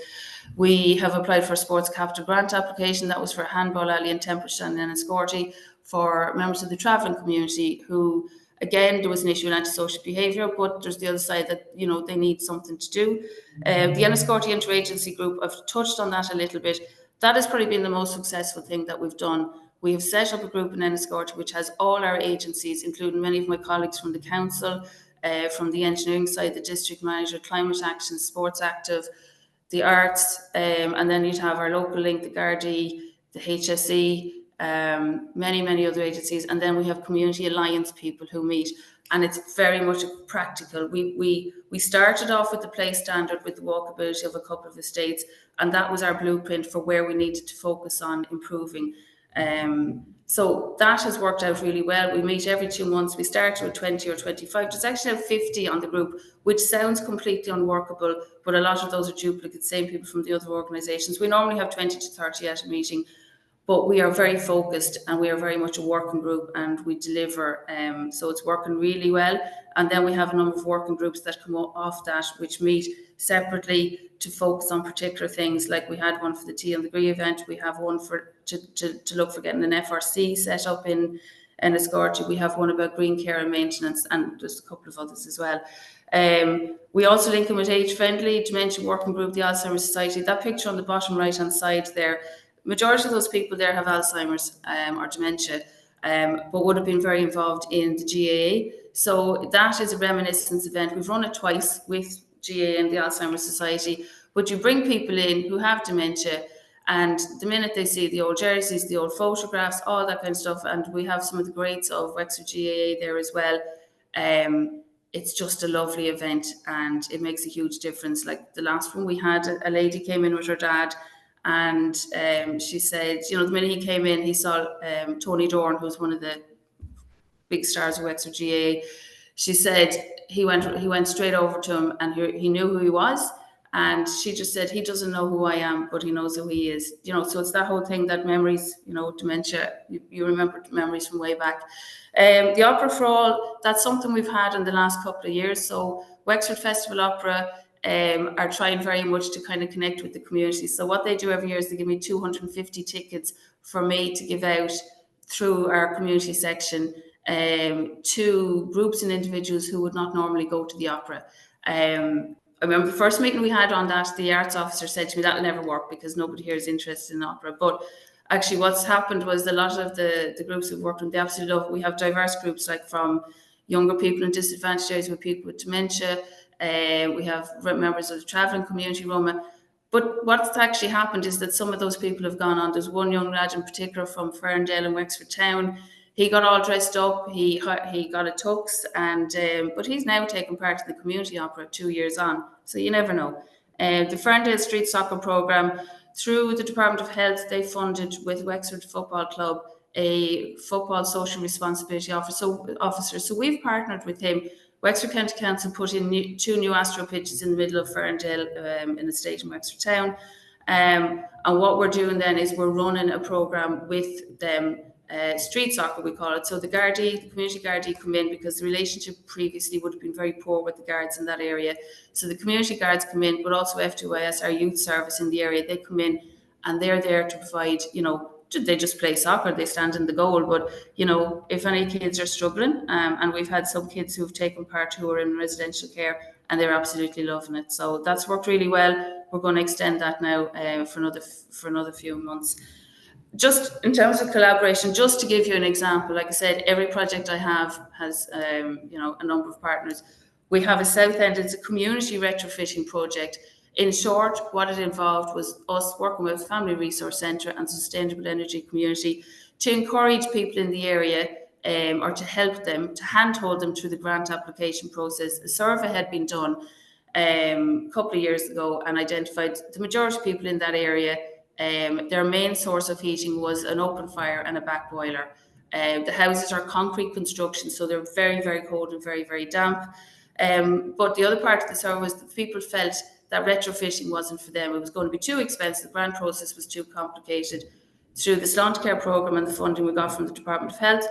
We have applied for a sports capital grant application. That was for Handball Alley in Templestown and Enniscorthy for members of the travelling community who, again, there was an issue in antisocial behaviour, but there's the other side that, you know, they need something to do. The Enniscorthy Interagency Group, I've touched on that a little bit. That has probably been the most successful thing that we've done. We have set up a group in Enniscorthy which has all our agencies, including many of my colleagues from the council, from the engineering side, the district manager, climate action, sports active, the arts, and then you'd have our local link, the Gardaí, the HSE, many other agencies, and then we have community alliance people who meet, and it's very much practical. We started off with the place standard with the walkability of a couple of estates, and that was our blueprint for where we needed to focus on improving. So that has worked out really well. We meet every 2 months. We started with 20 or 25. There's actually now 50 on the group, which sounds completely unworkable, but a lot of those are duplicate, same people from the other organisations. We normally have 20 to 30 at a meeting, but we are very focused and we are very much a working group and we deliver. So it's working really well. And then we have a number of working groups that come off that, which meet separately to focus on particular things. Like we had one for the Tea and the Gree event. We have one for to look for getting an FRC set up in Enniscorthy. We have one about green care and maintenance, and there's a couple of others as well. We also link in with Age Friendly Dementia Working Group, the Alzheimer's Society. That picture on the bottom right hand side there, majority of those people there have Alzheimer's or dementia, but would have been very involved in the GAA. So that is a reminiscence event. We've run it twice with GAA and the Alzheimer's Society, but you bring people in who have dementia, and the minute they see the old jerseys, the old photographs, all that kind of stuff, and we have some of the greats of Wexford GAA there as well. It's just a lovely event and it makes a huge difference. Like the last one we had, a lady came in with her dad, and she said, you know, the minute he came in, he saw Tony Dorn, who's one of the big stars of Wexford GAA. She said he went straight over to him and he knew who he was. And she just said, he doesn't know who I am, but he knows who he is. You know, so it's that whole thing that memories, you know, dementia, you remember memories from way back. The Opera for All, that's something we've had in the last couple of years. So Wexford Festival Opera are trying very much to kind of connect with the community. So what they do every year is they give me 250 tickets for me to give out through our community section to groups and individuals who would not normally go to the opera. I remember the first meeting we had on that, the arts officer said to me, that'll never work because nobody here is interested in opera. But actually what's happened was a lot of the groups we've worked with, they absolutely love. We have diverse groups, like from younger people in disadvantaged areas with people with dementia. We have members of the travelling community, Roma. But what's actually happened is that some of those people have gone on. There's one young lad in particular from Fergal in Wexford Town. He got all dressed up, he got a tux, and but he's now taken part in the community opera 2 years on, so you never know. The Ferndale Street Soccer Programme, through the Department of Health, they funded with Wexford Football Club a football social responsibility officer. So we've partnered with him. Wexford County Council put in 2 new Astro pitches in the middle of Ferndale in the state in Wexford Town. And what we're doing then is we're running a programme with them, street soccer we call it. So the Gardaí, the community Gardaí come in because the relationship previously would have been very poor with the guards in that area. So the community guards come in, but also F2IS, our youth service in the area, they come in and they're there to provide, you know, they just play soccer, they stand in the goal. But, you know, if any kids are struggling, and we've had some kids who've taken part who are in residential care and they're absolutely loving it. So that's worked really well. We're going to extend that now for another few months. Just in terms of collaboration, just to give you an example, like I said, every project I have has, you know, a number of partners. We have a South End, it's a community retrofitting project. In short, what it involved was us working with Family Resource Centre and Sustainable Energy Community to encourage people in the area or to help them, to handhold them through the grant application process. A survey had been done a couple of years ago and identified the majority of people in that area, their main source of heating was an open fire and a back boiler. The houses are concrete construction, so they're very, very cold and very, very damp. But the other part of the survey was that people felt that retrofitting wasn't for them. It was going to be too expensive. The grant process was too complicated. Through the Sláintecare programme and the funding we got from the Department of Health,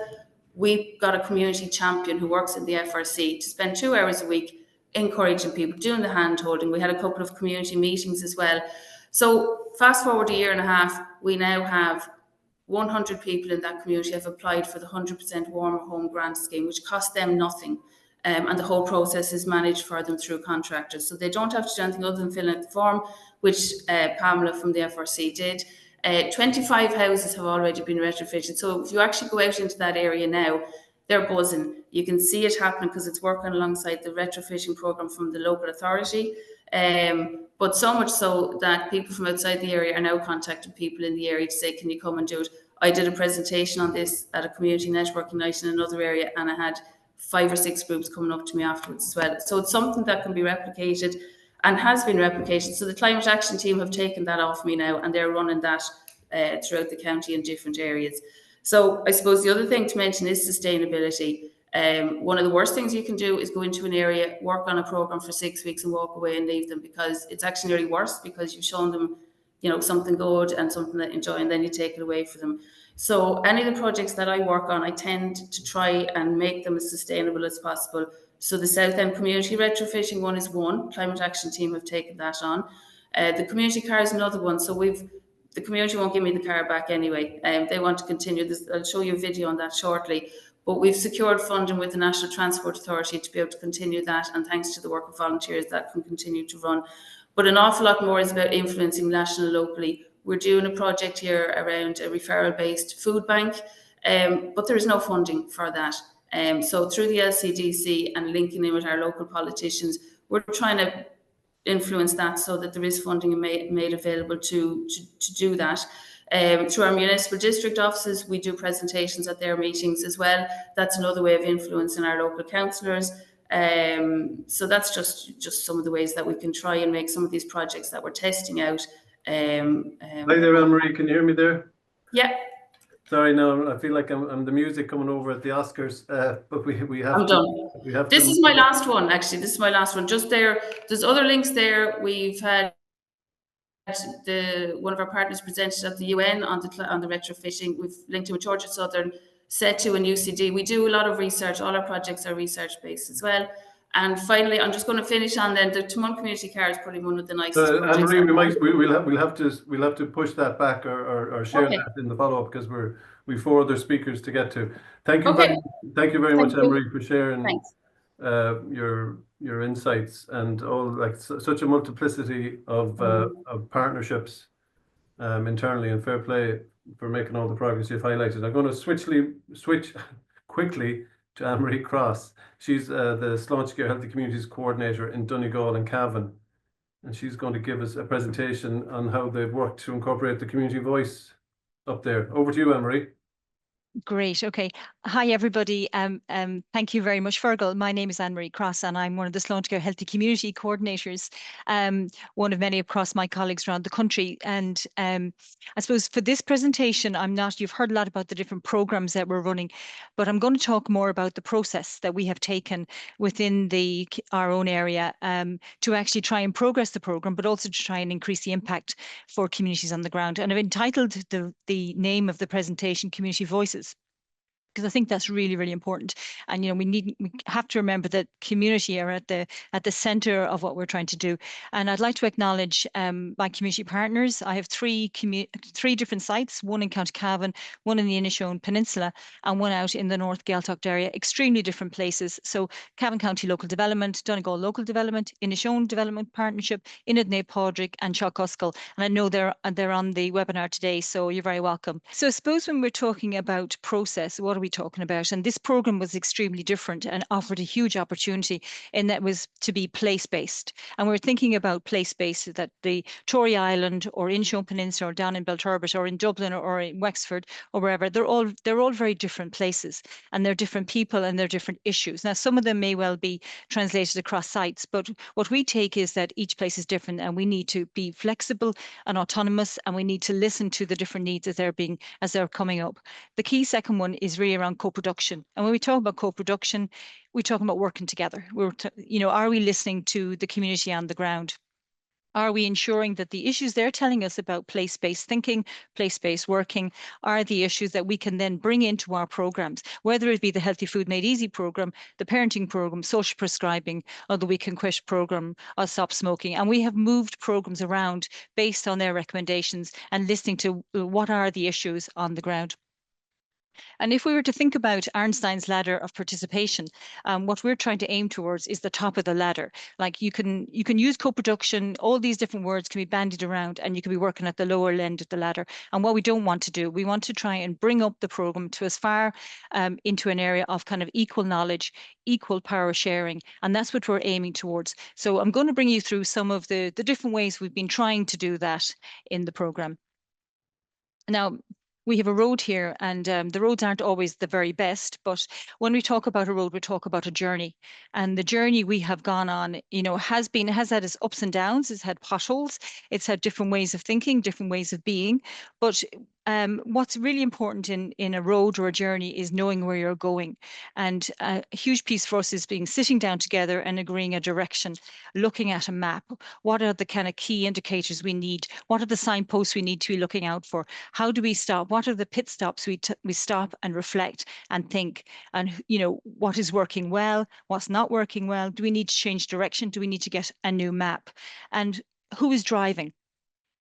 we got a community champion who works in the FRC to spend 2 hours a week encouraging people, doing the hand-holding. We had a couple of community meetings as well. So fast forward a year and a half, we now have 100 people in that community have applied for the 100% warmer home grant scheme, which cost them nothing. And the whole process is managed for them through contractors. So they don't have to do anything other than fill out the form, which Pamela from the FRC did. 25 houses have already been retrofitted. So if you actually go out into that area now, they're buzzing. You can see it happening because it's working alongside the retrofitting programme from the local authority. But so much so that people from outside the area are now contacting people in the area to say, can you come and do it? I did a presentation on this at a community networking night in another area, and I had 5 or 6 groups coming up to me afterwards as well. So it's something that can be replicated and has been replicated. So the Climate Action team have taken that off me now, and they're running that throughout the county in different areas. So I suppose the other thing to mention is sustainability. One of the worst things you can do is go into an area, work on a programme for 6 weeks and walk away and leave them, because it's actually nearly worse, because you've shown them, you know, something good and something that they enjoy, and then you take it away from them. So any of the projects that I work on, I tend to try and make them as sustainable as possible. So the South End community retrofitting one is one. Climate Action team have taken that on. The community car is another one. So the community won't give me the car back anyway. They want to continue this. I'll show you a video on that shortly. But we've secured funding with the National Transport Authority to be able to continue that, and thanks to the work of volunteers, that can continue to run. But an awful lot more is about influencing national and locally. We're doing a project here around a referral-based food bank, but there is no funding for that. So through the LCDC and linking in with our local politicians, we're trying to influence that so that there is funding made available to do that. Through our municipal district offices, we do presentations at their meetings as well. That's another way of influencing our local councillors. So that's just some of the ways that we can try and make some of these projects that we're testing out. Hi there, Anne-Marie, can you hear me there? Yeah. Sorry, no, I feel like I'm the music coming over at the Oscars, but we have I'm done. This is my last one, actually. This is my last one. Just there, there's other links there. We've had one of our partners presented at the UN on the retrofitting. We've linked to with Georgia Southern, SETU and UCD. We do a lot of research. All our projects are research based as well. And finally, I'm just going to finish on then the Timon community car is probably one of the nicest projects. We'll have to push that back or share that in the follow up, because we've 4 other speakers to get to. Thank you very much, Anne-Marie, for sharing your insights and all, such a multiplicity of partnerships internally, and fair play for making all the progress you've highlighted. I'm going to switch quickly to Anne-Marie Crosse. She's the Sláintecare Healthy Communities Co-Ordinator in Donegal and Cavan, and she's going to give us a presentation on how they've worked to incorporate the community voice up there. Over to you, Anne-Marie. Great. Okay. Hi, everybody. Thank you very much, Fergal. My name is Anne-Marie Crosse, and I'm one of the Sláintecare Healthy Community Coordinators, one of many across my colleagues around the country. And I suppose for this presentation, you've heard a lot about the different programs that we're running, but I'm going to talk more about the process that we have taken within our own area to actually try and progress the program, but also to try and increase the impact for communities on the ground. And I've entitled the name of the presentation Community Voices, because I think that's really, really important. And, we have to remember that community are at the center of what we're trying to do. And I'd like to acknowledge my community partners. I have three different sites, one in County Cavan, one in the Inishowen Peninsula, and one out in the North Gaeltacht area, extremely different places. So Cavan County Local Development, Donegal Local Development, Inishowen Development Partnership, Inadne Padraig, and Shockhuskell. And I know they're on the webinar today, so you're very welcome. So I suppose when we're talking about process, what are we talking about? And this program was extremely different and offered a huge opportunity, in that was to be place-based. And we're thinking about place-based, that the Tory Island or Inchone Peninsula or down in Belturbet or in Dublin or in Wexford or wherever, they're all very different places, and they're different people and they're different issues. Now, some of them may well be translated across sites, but what we take is that each place is different, and we need to be flexible and autonomous, and we need to listen to the different needs as they're coming up. The key second one is really around co-production. And when we talk about co-production, we're talking about working together. Are we listening to the community on the ground? Are we ensuring that the issues they're telling us about place-based thinking, place-based working, are the issues that we can then bring into our programs, whether it be the Healthy Food Made Easy program, the parenting program, social prescribing, or the We Can Quit program, or stop smoking. And we have moved programs around based on their recommendations and listening to what are the issues on the ground. And if we were to think about Einstein's ladder of participation, what we're trying to aim towards is the top of the ladder. Like you can use co-production, all these different words can be bandied around, and you can be working at the lower end of the ladder. And what we don't want to do, we want to try and bring up the program to as far into an area of kind of equal knowledge, equal power sharing. And that's what we're aiming towards. So I'm going to bring you through some of the different ways we've been trying to do that in the program. Now, we have a road here, and the roads aren't always the very best, but when we talk about a road, we talk about a journey. And the journey we have gone on, has had its ups and downs. It's had potholes. It's had different ways of thinking, different ways of being. But what's really important in a road or a journey is knowing where you're going. And a huge piece for us is sitting down together and agreeing a direction, looking at a map. What are the kind of key indicators we need? What are the signposts we need to be looking out for? How do we stop? What are the pit stops we stop and reflect and think? And what is working well? What's not working well? Do we need to change direction? Do we need to get a new map? And who is driving?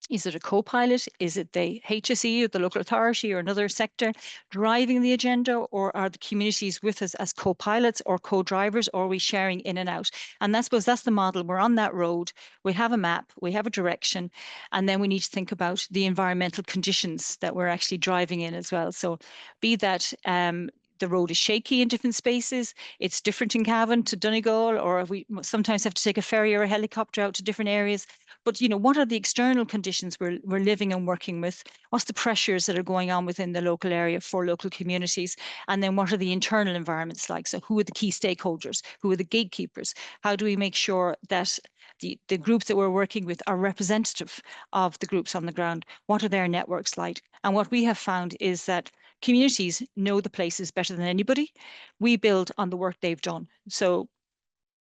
Is it a co-pilot? Is it the HSE or the local authority or another sector driving the agenda, or are the communities with us as co-pilots or co-drivers, or are we sharing in and out? And I suppose that's the model. We're on that road. We have a map, we have a direction, and then we need to think about the environmental conditions that we're actually driving in as well. So be that the road is shaky in different spaces. It's different in Cavan to Donegal, or we sometimes have to take a ferry or a helicopter out to different areas. But what are the external conditions we're living and working with? What's the pressures that are going on within the local area for local communities? And then what are the internal environments like? So who are the key stakeholders? Who are the gatekeepers? How do we make sure that the groups that we're working with are representative of the groups on the ground? What are their networks like? And what we have found is that communities know the places better than anybody. We build on the work they've done. So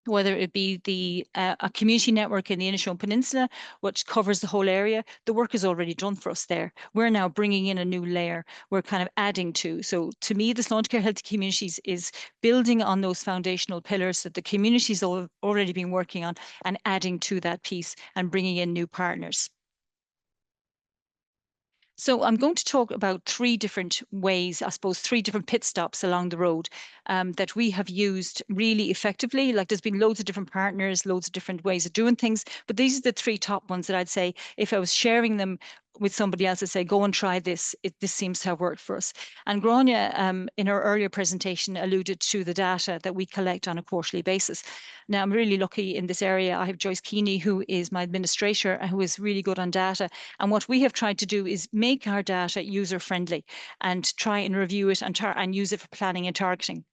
whether it be a community network in the Inchone Peninsula, which covers the whole area, the work is already done for us there. We're now bringing in a new layer. We're kind of adding to. So to me, the Sláintecare Healthy Communities is building on those foundational pillars that the communities have already been working on, and adding to that piece and bringing in new partners. So I'm going to talk about three different ways, I suppose, three different pit stops along the road that we have used really effectively. Like there's been loads of different partners, loads of different ways of doing things, but these are the three top ones that I'd say if I was sharing them with somebody else, I'd say, go and try this. This seems to have worked for us. And Grainne, in her earlier presentation, alluded to the data that we collect on a quarterly basis. Now, I'm really lucky in this area. I have Joyce Keeney, who is my administrator and who is really good on data. And what we have tried to do is make our data user-friendly and try and review it and use it for planning and targeting.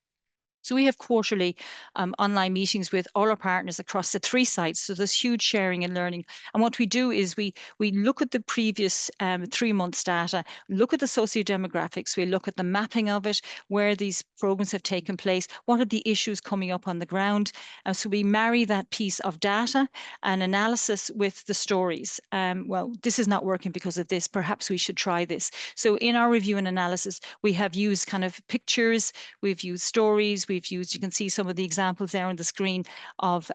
So we have quarterly online meetings with all our partners across the three sites. So there's huge sharing and learning. And what we do is we look at the previous 3 months data, look at the socio-demographics, we look at the mapping of it, where these programs have taken place, what are the issues coming up on the ground. So we marry that piece of data and analysis with the stories. Well, this is not working because of this, perhaps we should try this. So in our review and analysis, we have used kind of pictures, we've used stories, we've used, you can see some of the examples there on the screen of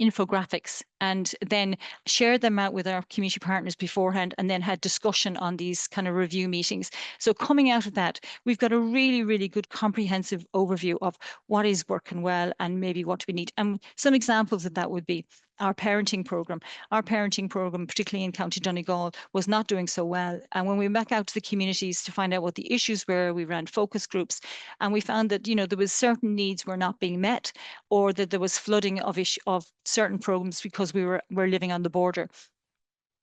infographics and then shared them out with our community partners beforehand, and then had discussion on these kind of review meetings. So coming out of that, we've got a really, really good comprehensive overview of what is working well and maybe what we need. And some examples of that would be our parenting program. Our parenting program, particularly in County Donegal, was not doing so well. And when we went back out to the communities to find out what the issues were, we ran focus groups, and we found that, you know, there was certain needs were not being met, or that there was flooding of certain programs because we're living on the border.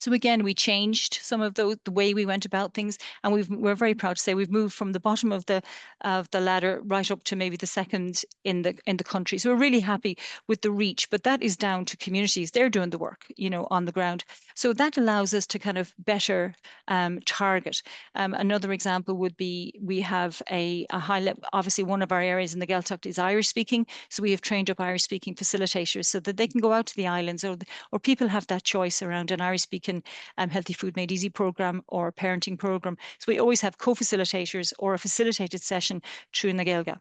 So again, we changed some of the way we went about things, and we're very proud to say we've moved from the bottom of the ladder right up to maybe the second in the country. So we're really happy with the reach, but that is down to communities. They're doing the work, you know, on the ground. So that allows us to kind of better target. Another example would be we have a high level. Obviously, one of our areas in the Gaeltacht is Irish speaking, so we have trained up Irish speaking facilitators so that they can go out to the islands, or people have that choice around an Irish speaking Healthy Food Made Easy program or parenting program. So we always have co-facilitators or a facilitated session through na Gaeilge.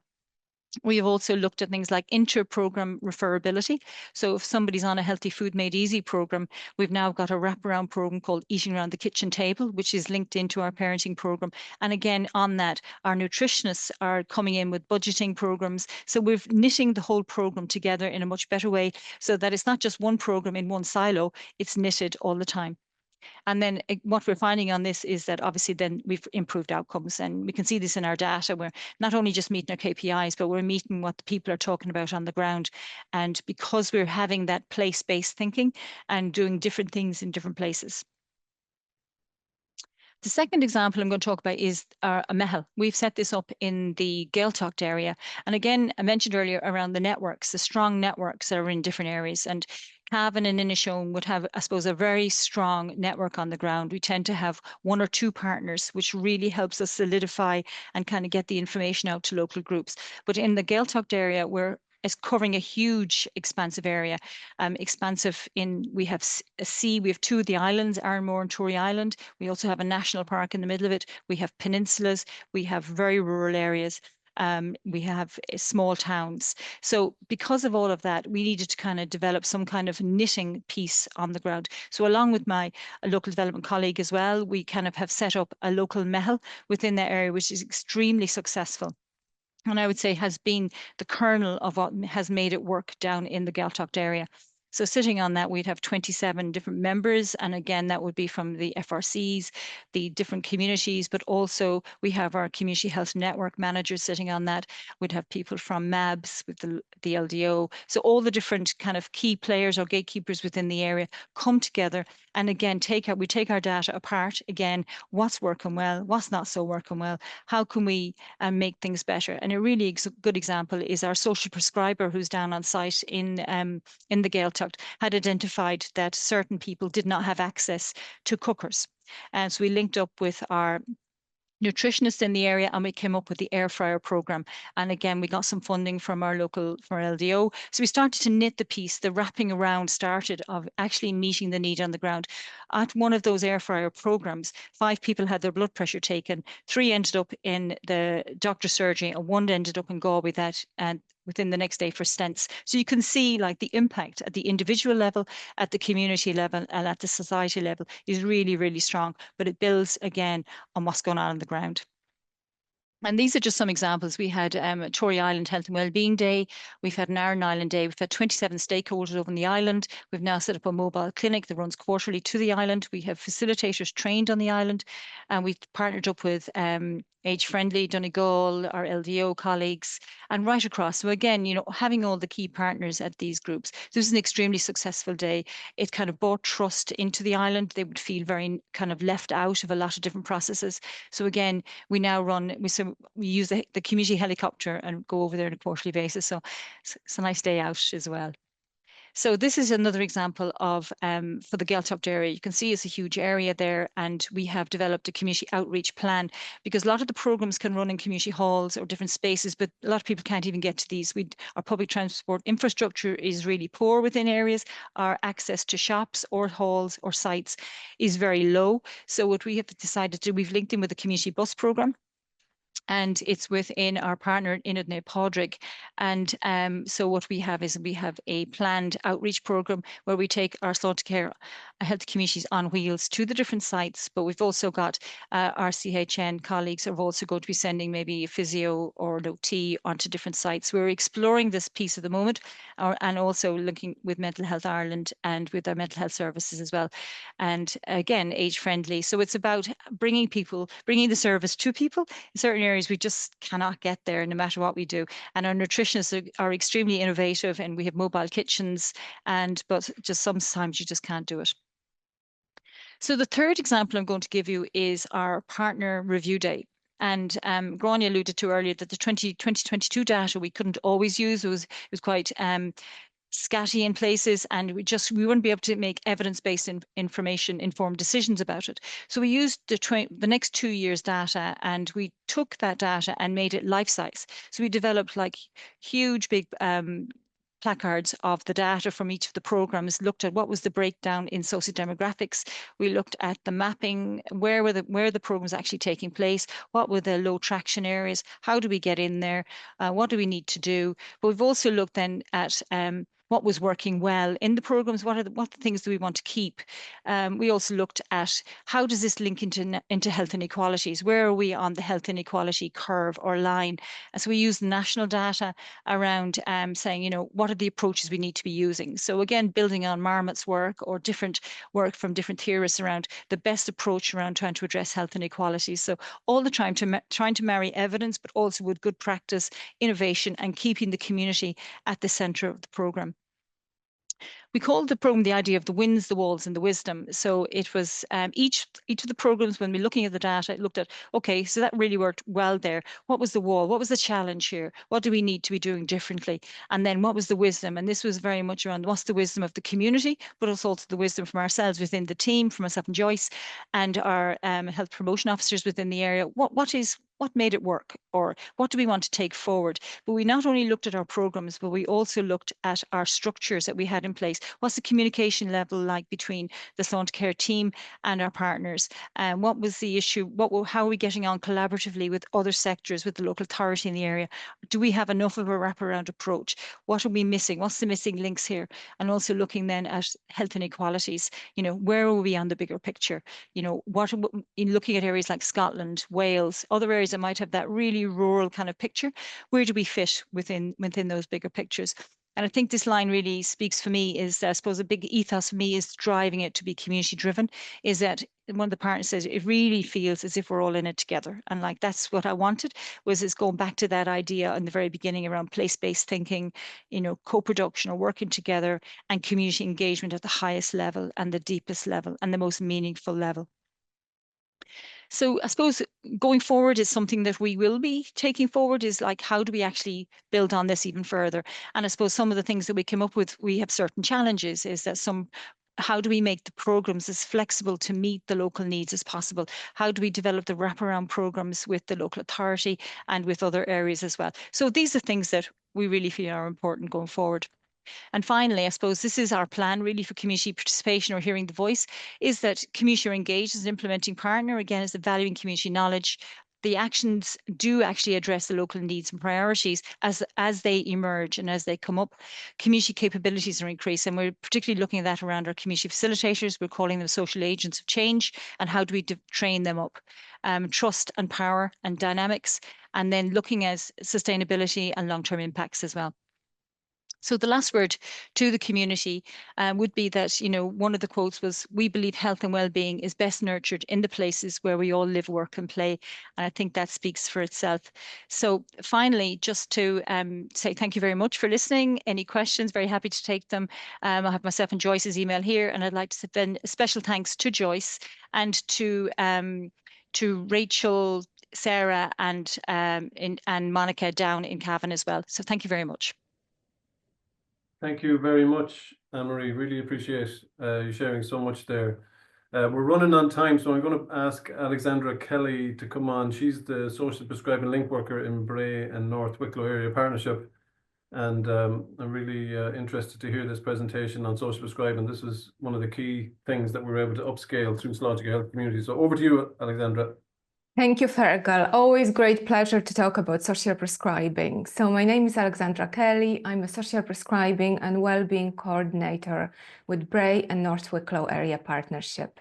We have also looked at things like inter-program referability. So if somebody's on a Healthy Food Made Easy program, we've now got a wraparound program called Eating Around the Kitchen Table, which is linked into our parenting program. And again, on that, our nutritionists are coming in with budgeting programs. So we're knitting the whole program together in a much better way, so that it's not just one program in one silo, it's knitted all the time. And then what we're finding on this is that obviously then we've improved outcomes, and we can see this in our data. We're not only just meeting our KPIs, but we're meeting what the people are talking about on the ground. And because we're having that place-based thinking and doing different things in different places. The second example I'm going to talk about is a Mehel. We've set this up in the Gaeltacht area. And again, I mentioned earlier around the networks, the strong networks that are in different areas. And Cavan and Inishowen would have, I suppose, a very strong network on the ground. We tend to have one or two partners, which really helps us solidify and kind of get the information out to local groups. But in the Gaeltacht area, is covering a huge expansive area. We have a sea, we have two of the islands, Arranmore and Tory Island. We also have a national park in the middle of it. We have peninsulas, we have very rural areas. We have small towns. So because of all of that, we needed to kind of develop some kind of knitting piece on the ground. So along with my local development colleague as well, we kind of have set up a local Mehel within that area, which is extremely successful. And I would say has been the kernel of what has made it work down in the Gaeltacht area. So sitting on that, we'd have 27 different members. And again, that would be from the FRCs, the different communities, but also we have our community health network managers sitting on that. We'd have people from MABS with the LDO. So all the different kind of key players or gatekeepers within the area come together. And again, we take our data apart. Again, what's working well, what's not so working well, how can we make things better? And a really good example is our social prescriber who's down on site in the Gaeltacht had identified that certain people did not have access to cookers. And so we linked up with our nutritionists in the area, and we came up with the air fryer program. And again, we got some funding from our LDO. So we started to knit the piece. The wrapping around started of actually meeting the need on the ground. At one of those air fryer programs, 5 people had their blood pressure taken, 3 ended up in the doctor's surgery, and 1 ended up in Galway and within the next day for stents. So you can see like the impact at the individual level, at the community level, and at the society level is really, really strong, but it builds again on what's going on the ground. And these are just some examples. We had a Tory Island Health and Wellbeing Day. We've had an Iron Island Day. We've had 27 stakeholders over on the island. We've now set up a mobile clinic that runs quarterly to the island. We have facilitators trained on the island, and we've partnered up with Age Friendly, Donegal, our LDO colleagues, and right across. So again, you know, having all the key partners at these groups. This is an extremely successful day. It kind of brought trust into the island. They would feel very kind of left out of a lot of different processes. So again, we now we use the community helicopter and go over there on a quarterly basis. So it's a nice day out as well. So this is another example of, for the Gaeltacht area, you can see it's a huge area there, and we have developed a community outreach plan, because a lot of the programs can run in community halls or different spaces, but a lot of people can't even get to these. Our public transport infrastructure is really poor within areas. Our access to shops or halls or sites is very low. So what we have decided to do, we've linked in with the community bus program. and it's within our partner Inadne Podrick. And so what we have is we have a planned outreach program where we take our Sláintecare health communities on wheels to the different sites, but we've also got our CHN colleagues are also going to be sending maybe a physio or an OT onto different sites. We're exploring this piece at the moment, and also looking with Mental Health Ireland and with our mental health services as well. And again, age friendly. So it's about bringing the service to people. In certain areas, we just cannot get there no matter what we do. And our nutritionists are extremely innovative, and we have mobile kitchens, but just sometimes you just can't do it. So the third example I'm going to give you is our partner review day. And Grainne alluded to earlier that the 2022 data we couldn't always use. It was quite scatty in places, and we wouldn't be able to make evidence-based informed decisions about it. So we used the next 2 years data, and we took that data and made it life size. So we developed like huge big placards of the data from each of the programs, looked at what was the breakdown in sociodemographics. We looked at the mapping, where the programs actually taking place, what were the low traction areas, how do we get in there, what do we need to do. But we've also looked then at what was working well in the programs, what the things do we want to keep. We also looked at how does this link into health inequalities? Where are we on the health inequality curve or line? And so we used national data around saying, what are the approaches we need to be using? So again, building on Marmot's work or different work from different theorists around the best approach around trying to address health inequalities. So all the time trying to marry evidence, but also with good practice, innovation, and keeping the community at the center of the program. We called the program the idea of the wins, the walls, and the wisdom. So it was each of the programs, when we're looking at the data, it looked at, okay, so that really worked well there. What was the wall? What was the challenge here? What do we need to be doing differently? And then what was the wisdom? And this was very much around what's the wisdom of the community, but also the wisdom from ourselves within the team, from myself and Joyce, and our health promotion officers within the area. What made it work, or what do we want to take forward? But we not only looked at our programs, but we also looked at our structures that we had in place. What's the communication level like between the Sláintecare team and our partners? And what was the issue? How are we getting on collaboratively with other sectors, with the local authority in the area? Do we have enough of a wraparound approach? What are we missing? What's the missing links here? And also looking then at health inequalities. Where are we on the bigger picture? What in looking at areas like Scotland, Wales, other areas that might have that really rural kind of picture, where do we fit within those bigger pictures? And I think this line really speaks for me is, I suppose, a big ethos for me is driving it to be community driven, is that one of the partners says it really feels as if we're all in it together. And like, that's what I wanted, is going back to that idea in the very beginning around place-based thinking, co-production or working together, and community engagement at the highest level and the deepest level and the most meaningful level. So I suppose going forward is something that we will be taking forward, is like, how do we actually build on this even further? And I suppose some of the things that we came up with, we have certain challenges, is that how do we make the programs as flexible to meet the local needs as possible? How do we develop the wraparound programs with the local authority and with other areas as well? So these are things that we really feel are important going forward. And finally, I suppose this is our plan really for community participation or hearing the voice, is that community are engaged as an implementing partner, again, as the valuing community knowledge. The actions do actually address the local needs and priorities as they emerge and as they come up. Community capabilities are increased, and we're particularly looking at that around our community facilitators. We're calling them social agents of change, and how do we train them up? Trust and power and dynamics, and then looking at sustainability and long-term impacts as well. So the last word to the community would be that, one of the quotes was, we believe health and well-being is best nurtured in the places where we all live, work and play. And I think that speaks for itself. So finally, just to say thank you very much for listening. Any questions, very happy to take them. I have myself and Joyce's email here, and I'd like to send a special thanks to Joyce and to Rachel, Sarah and Monica down in Cavan as well. So thank you very much. Thank you very much, Anne-Marie. Really appreciate you sharing so much there. We're running on time, so I'm going to ask Alexandra Kelly to come on. She's the social prescribing link worker in Bray and North Wicklow Area Partnership. And I'm really interested to hear this presentation on social prescribing. This is one of the key things that we're able to upscale through Sláintecare Health Community. So over to you, Alexandra. Thank you, Fergal. Always great pleasure to talk about social prescribing. So my name is Alexandra Kelly. I'm a social prescribing and wellbeing coordinator with Bray and North Wicklow area partnership.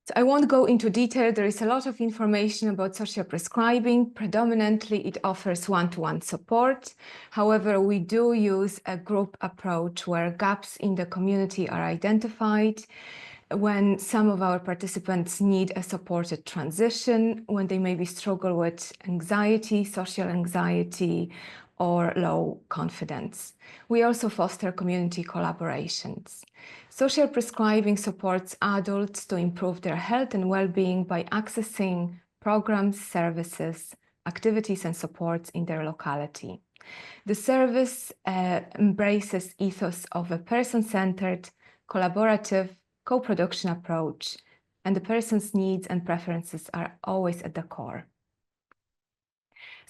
So I won't go into detail. There is a lot of information about social prescribing. Predominantly, it offers one-to-one support. However, we do use a group approach where gaps in the community are identified, when some of our participants need a supported transition, when they maybe struggle with anxiety, social anxiety, or low confidence. We also foster community collaborations. Social prescribing supports adults to improve their health and well-being by accessing programs, services, activities, and supports in their locality. The service embraces ethos of a person-centered, collaborative, co-production approach, and the person's needs and preferences are always at the core.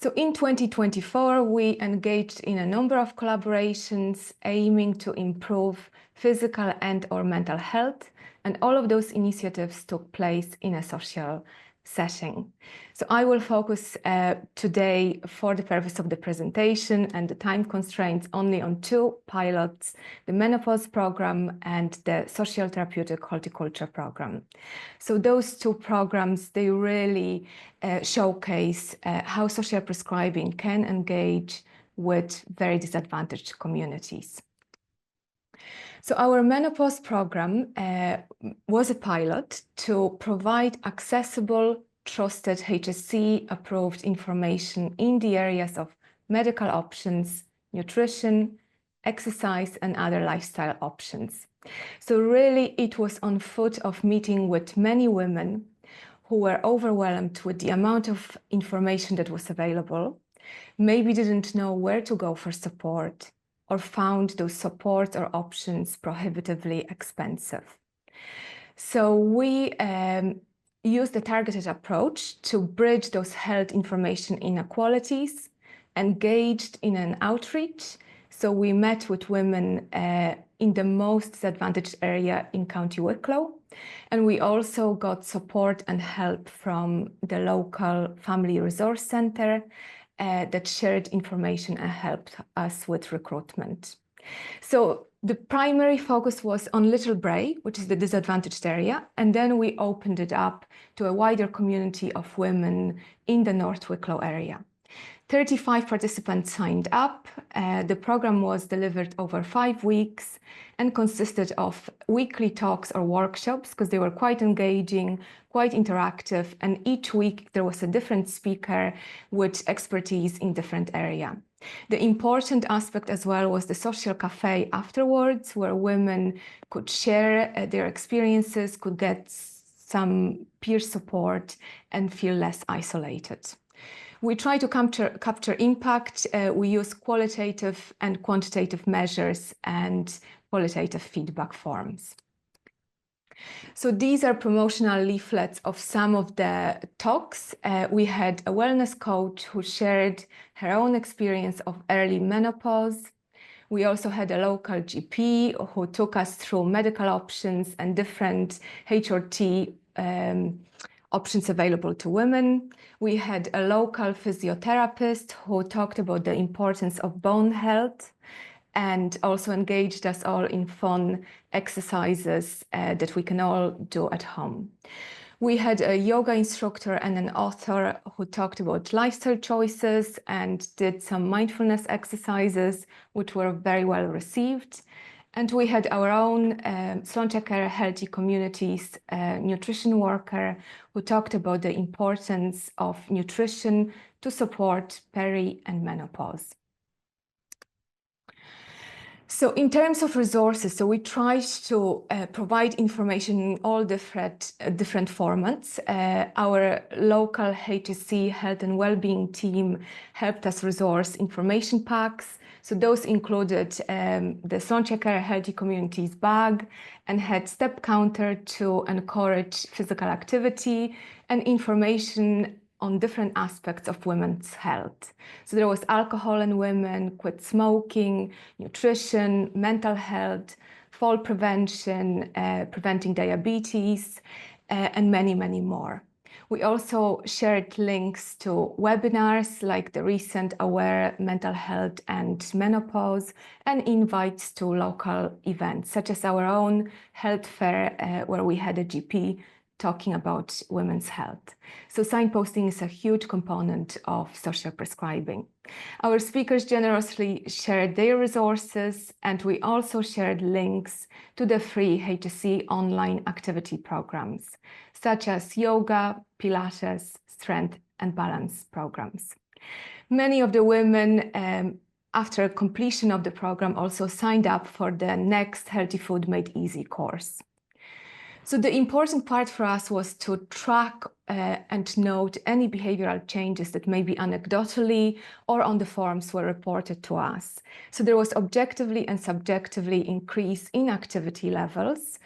So in 2024, we engaged in a number of collaborations aiming to improve physical and/or mental health, and all of those initiatives took place in a social setting. So I will focus today, for the purpose of the presentation and the time constraints, only on two pilots, the menopause program and the social therapeutic horticulture program. So those two programs, they really showcase how social prescribing can engage with very disadvantaged communities. So our menopause program was a pilot to provide accessible, trusted HSC-approved information in the areas of medical options, nutrition, exercise, and other lifestyle options. So really, it was on foot of meeting with many women who were overwhelmed with the amount of information that was available, maybe didn't know where to go for support, or found those supports or options prohibitively expensive. So we used a targeted approach to bridge those health information inequalities, engaged in an outreach. So we met with women in the most disadvantaged area in County Wicklow, and we also got support and help from the local family resource centre that shared information and helped us with recruitment. So the primary focus was on Little Bray, which is the disadvantaged area, and then we opened it up to a wider community of women in the North Wicklow area. 35 participants signed up. The program was delivered over 5 weeks and consisted of weekly talks or workshops, because they were quite engaging, quite interactive, and each week there was a different speaker with expertise in different area. The important aspect as well was the social cafe afterwards, where women could share their experiences, could get some peer support and feel less isolated. We try to capture impact. We use qualitative and quantitative measures and qualitative feedback forms. So these are promotional leaflets of some of the talks. We had a wellness coach who shared her own experience of early menopause. We also had a local GP who took us through medical options and different HRT options available to women. We had a local physiotherapist who talked about the importance of bone health and also engaged us all in fun exercises that we can all do at home. We had a yoga instructor and an author who talked about lifestyle choices and did some mindfulness exercises, which were very well received. And we had our own Sláintecare Healthy Communities nutrition worker who talked about the importance of nutrition to support peri and menopause. So in terms of resources, so we tried to provide information in all different formats. Our local HSC Health and Wellbeing team helped us resource information packs. So those included the Sláintecare Healthy Communities bag and had step counter to encourage physical activity and information on different aspects of women's health. So there was alcohol in women, quit smoking, nutrition, mental health, fall prevention, preventing diabetes, and many, many more. We also shared links to webinars like the recent Aware Mental Health and Menopause, and invites to local events such as our own health fair where we had a GP talking about women's health. So signposting is a huge component of social prescribing. Our speakers generously shared their resources, and we also shared links to the free HSE online activity programs, such as yoga, Pilates, strength and balance programs. Many of the women, after completion of the program, also signed up for the next Healthy Food Made Easy course. So the important part for us was to track and note any behavioral changes that maybe anecdotally or on the forums were reported to us. So there was objectively and subjectively increase in activity levels,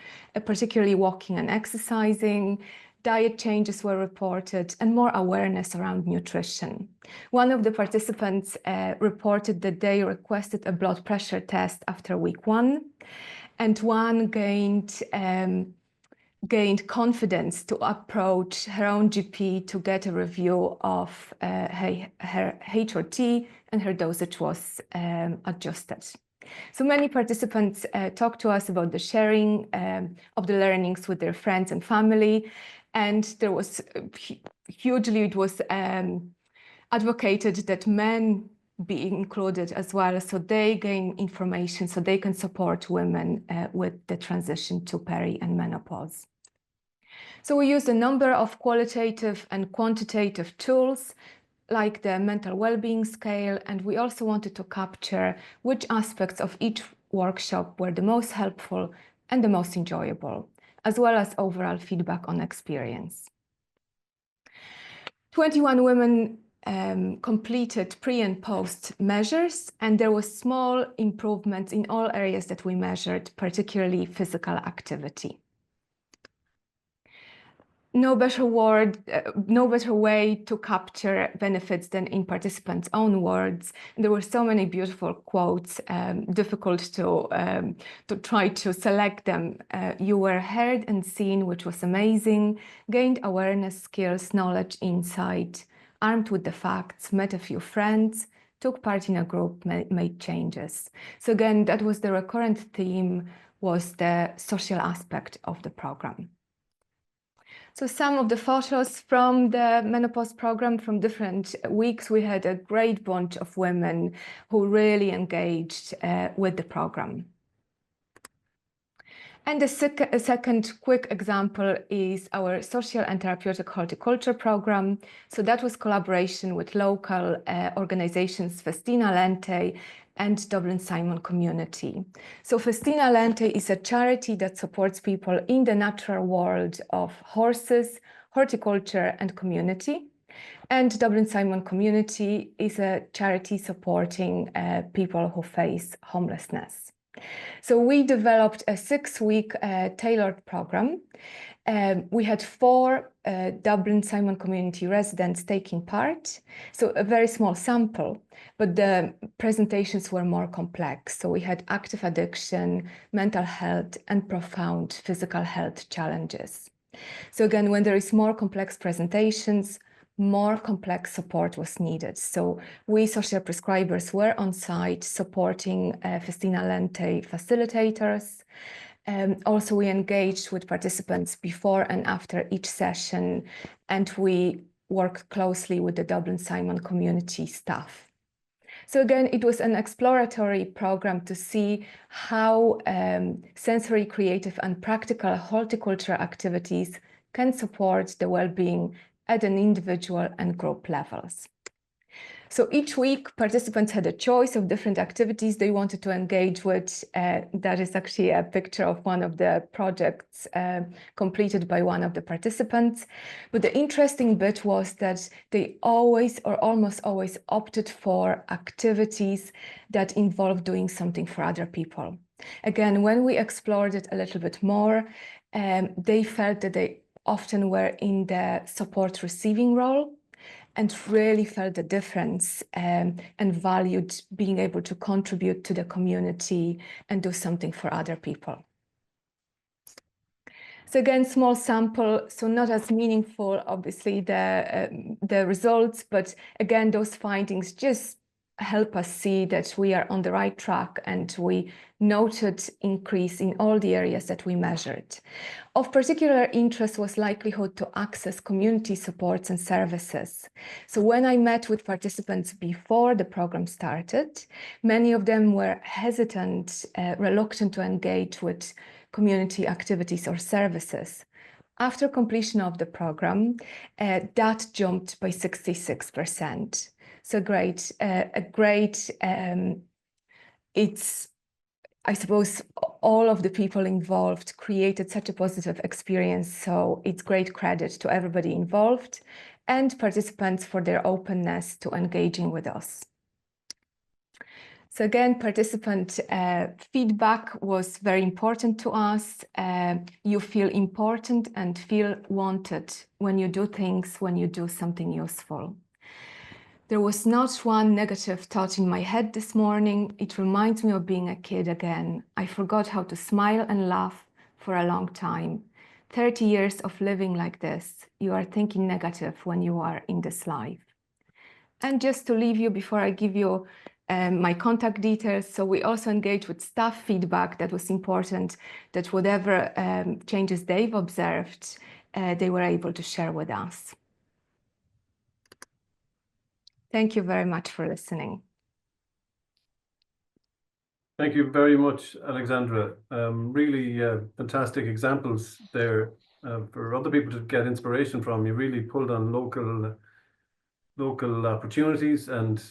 particularly walking and exercising. Diet changes were reported and more awareness around nutrition. One of the participants reported that they requested a blood pressure test after week 1, and one gained confidence to approach her own GP to get a review of her HRT, and her dosage was adjusted. So many participants talked to us about the sharing of the learnings with their friends and family, and there was hugely, it was advocated that men be included as well, so they gain information, so they can support women with the transition to peri and menopause. So we used a number of qualitative and quantitative tools like the mental well-being scale, and we also wanted to capture which aspects of each workshop were the most helpful and the most enjoyable, as well as overall feedback on experience. 21 women completed pre and post measures, and there was small improvements in all areas that we measured, particularly physical activity. No better way to capture benefits than in participants' own words. There were so many beautiful quotes, difficult to try to select them. You were heard and seen, which was amazing, gained awareness, skills, knowledge, insight, armed with the facts, met a few friends, took part in a group, made changes. So again, that was the recurrent theme, was the social aspect of the program. So some of the photos from the menopause program from different weeks, we had a great bunch of women who really engaged with the program. And the second quick example is our social and therapeutic horticulture program. So that was collaboration with local organizations, Festina Lente and Dublin Simon Community. So Festina Lente is a charity that supports people in the natural world of horses, horticulture and community. And Dublin Simon Community is a charity supporting people who face homelessness. So we developed a 6-week tailored program. We had 4 Dublin Simon Community residents taking part, so a very small sample, but the presentations were more complex. So we had active addiction, mental health, and profound physical health challenges. So again, when there is more complex presentations, more complex support was needed. So we social prescribers were on site supporting Festina Lente facilitators. Also, we engaged with participants before and after each session, and we worked closely with the Dublin Simon Community staff. So again, it was an exploratory program to see how sensory, creative, and practical horticulture activities can support the well-being at an individual and group levels. So each week, participants had a choice of different activities they wanted to engage with. That is actually a picture of one of the projects completed by one of the participants. But the interesting bit was that they always or almost always opted for activities that involved doing something for other people. Again, when we explored it a little bit more, they felt that they often were in the support receiving role and really felt the difference and valued being able to contribute to the community and do something for other people. So again, small sample, so not as meaningful, obviously, the results, but again, those findings just help us see that we are on the right track, and we noted increase in all the areas that we measured. Of particular interest was likelihood to access community supports and services. So when I met with participants before the program started, many of them were hesitant, reluctant to engage with community activities or services. After completion of the program, that jumped by 66%. So great, it's, I suppose, all of the people involved created such a positive experience. So it's great credit to everybody involved and participants for their openness to engaging with us. So again, participant feedback was very important to us. You feel important and feel wanted when you do things, when you do something useful. There was not one negative thought in my head this morning. It reminds me of being a kid again. I forgot how to smile and laugh for a long time. 30 years of living like this, you are thinking negative when you are in this life. And just to leave you before I give you my contact details, so we also engaged with staff feedback. That was important, that whatever changes they've observed, they were able to share with us. Thank you very much for listening. Thank you very much, Alexandra. Really fantastic examples there for other people to get inspiration from. You really pulled on local opportunities and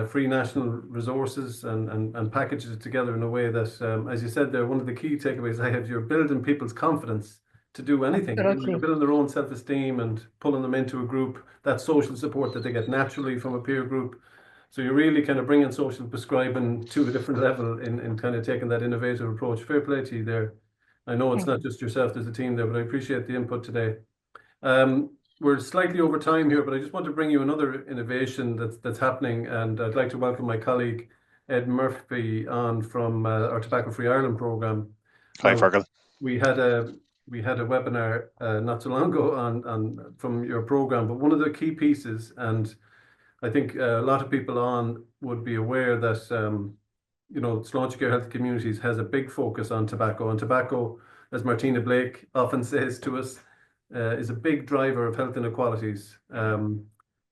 free national resources and packages it together in a way that, as you said there, one of the key takeaways I had, you're building people's confidence to do anything. You're building their own self-esteem and pulling them into a group, that social support that they get naturally from a peer group. So you're really kind of bringing social prescribing to a different level in kind of taking that innovative approach. Fair play to you there. I know it's not just yourself, there's a team there, but I appreciate the input today. We're slightly over time here, but I just want to bring you another innovation that's happening, and I'd like to welcome my colleague Ed Murphy on from our Tobacco Free Ireland programme. Hi, Fergal. We had a webinar not so long ago on from your programme, but one of the key pieces, and I think a lot of people on would be aware that you know, Sláintecare Health Communities has a big focus on tobacco, and tobacco, as Martina Blake often says to us, is a big driver of health inequalities. But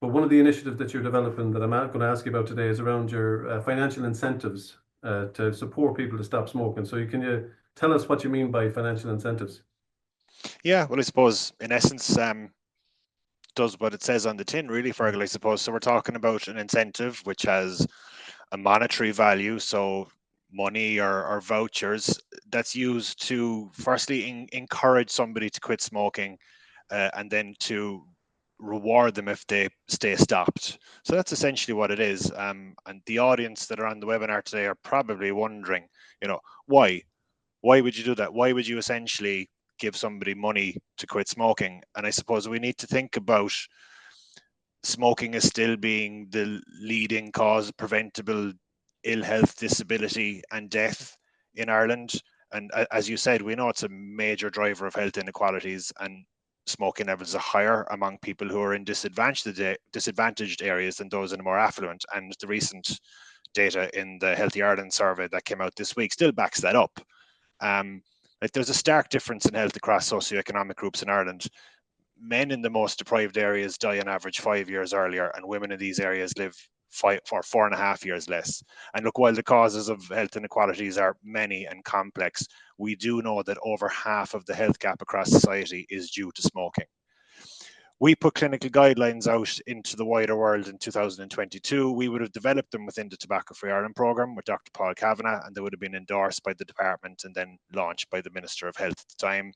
one of the initiatives that you're developing that I'm going to ask you about today is around your financial incentives to support people to stop smoking. So can you tell us what you mean by financial incentives? Yeah, well, I suppose in essence, does what it says on the tin, really, Fergal, I suppose. So we're talking about an incentive which has a monetary value, so money or vouchers that's used to firstly encourage somebody to quit smoking and then to reward them if they stay stopped. So that's essentially what it is. And the audience that are on the webinar today are probably wondering, you know, why would you do that? Why would you essentially give somebody money to quit smoking? And I suppose we need to think about smoking as still being the leading cause of preventable ill health, disability and death in Ireland. And as you said, we know it's a major driver of health inequalities, and smoking levels are higher among people who are in disadvantaged areas than those in the more affluent. And the recent data in the Healthy Ireland survey that came out this week still backs that up. Like there's a stark difference in health across socioeconomic groups in Ireland. Men in the most deprived areas die on average 5 years earlier, and women in these areas live for 4.5 years less. And look, while the causes of health inequalities are many and complex, we do know that over half of the health gap across society is due to smoking. We put clinical guidelines out into the wider world in 2022. We would have developed them within the Tobacco Free Ireland programme with Dr. Paul Cavan, and they would have been endorsed by the department and then launched by the Minister of Health at the time.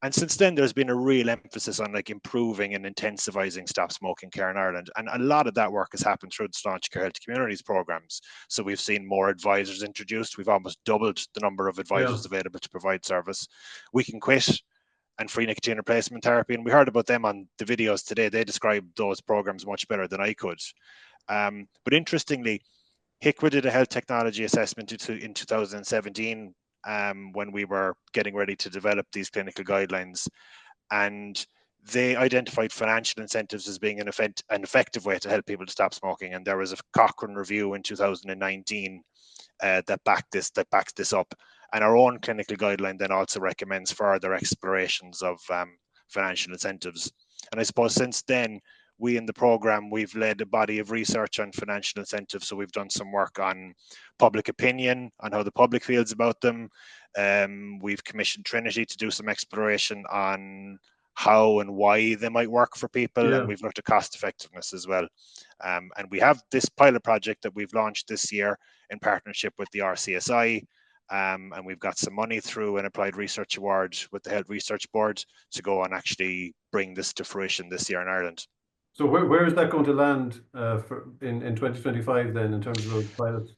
And since then, there's been a real emphasis on like improving and intensivising stop smoking care in Ireland. And a lot of that work has happened through the Sláintecare Health Communities programmes. So we've seen more advisors introduced. We've almost doubled the number of advisors available to provide service. We Can Quit and free nicotine replacement therapy. And we heard about them on the videos today. They described those programs much better than I could. But interestingly, HICWA did a health technology assessment in 2017 when we were getting ready to develop these clinical guidelines, and they identified financial incentives as being an effective way to help people to stop smoking. And there was a Cochrane review in 2019 that backs this up. And our own clinical guideline then also recommends further explorations of financial incentives. And I suppose since then, we in the programme, we've led a body of research on financial incentives. So we've done some work on public opinion, on how the public feels about them. We've commissioned Trinity to do some exploration on how and why they might work for people, and we've looked at cost effectiveness as well. And we have this pilot project that we've launched this year in partnership with the RCSI, and we've got some money through an Applied Research Award with the Health Research Board to go and actually bring this to fruition this year in Ireland. So where is that going to land in 2025 then, in terms of those pilots?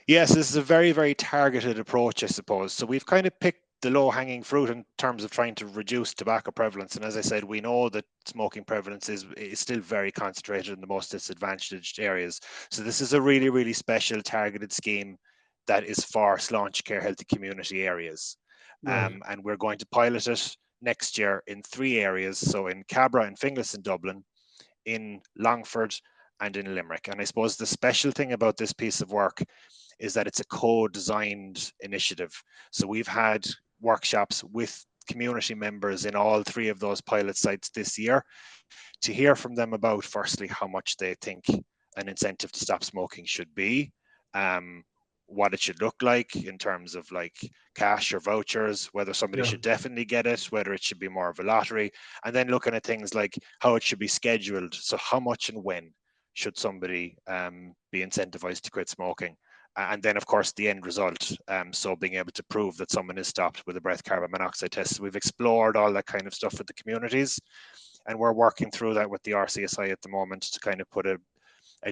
Yes, this is a very, very targeted approach, I suppose. So we've kind of picked the low-hanging fruit in terms of trying to reduce tobacco prevalence. And as I said, we know that smoking prevalence is still very concentrated in the most disadvantaged areas. So this is a really, really special targeted scheme that is for Sláintecare healthy community areas. Right. And we're going to pilot it next year in 3 areas. So in Cabra and Finglas in Dublin, in Longford, and in Limerick. And I suppose the special thing about this piece of work is that it's a co-designed initiative. So we've had workshops with community members in all 3 of those pilot sites this year to hear from them about, firstly, how much they think an incentive to stop smoking should be, what it should look like in terms of like cash or vouchers, whether somebody should definitely get it, whether it should be more of a lottery, and then looking at things like how it should be scheduled. So how much and when should somebody be incentivized to quit smoking? And then, of course, the end result. So being able to prove that someone is stopped with a breath carbon monoxide test. So we've explored all that kind of stuff with the communities, and we're working through that with the RCSI at the moment to kind of put a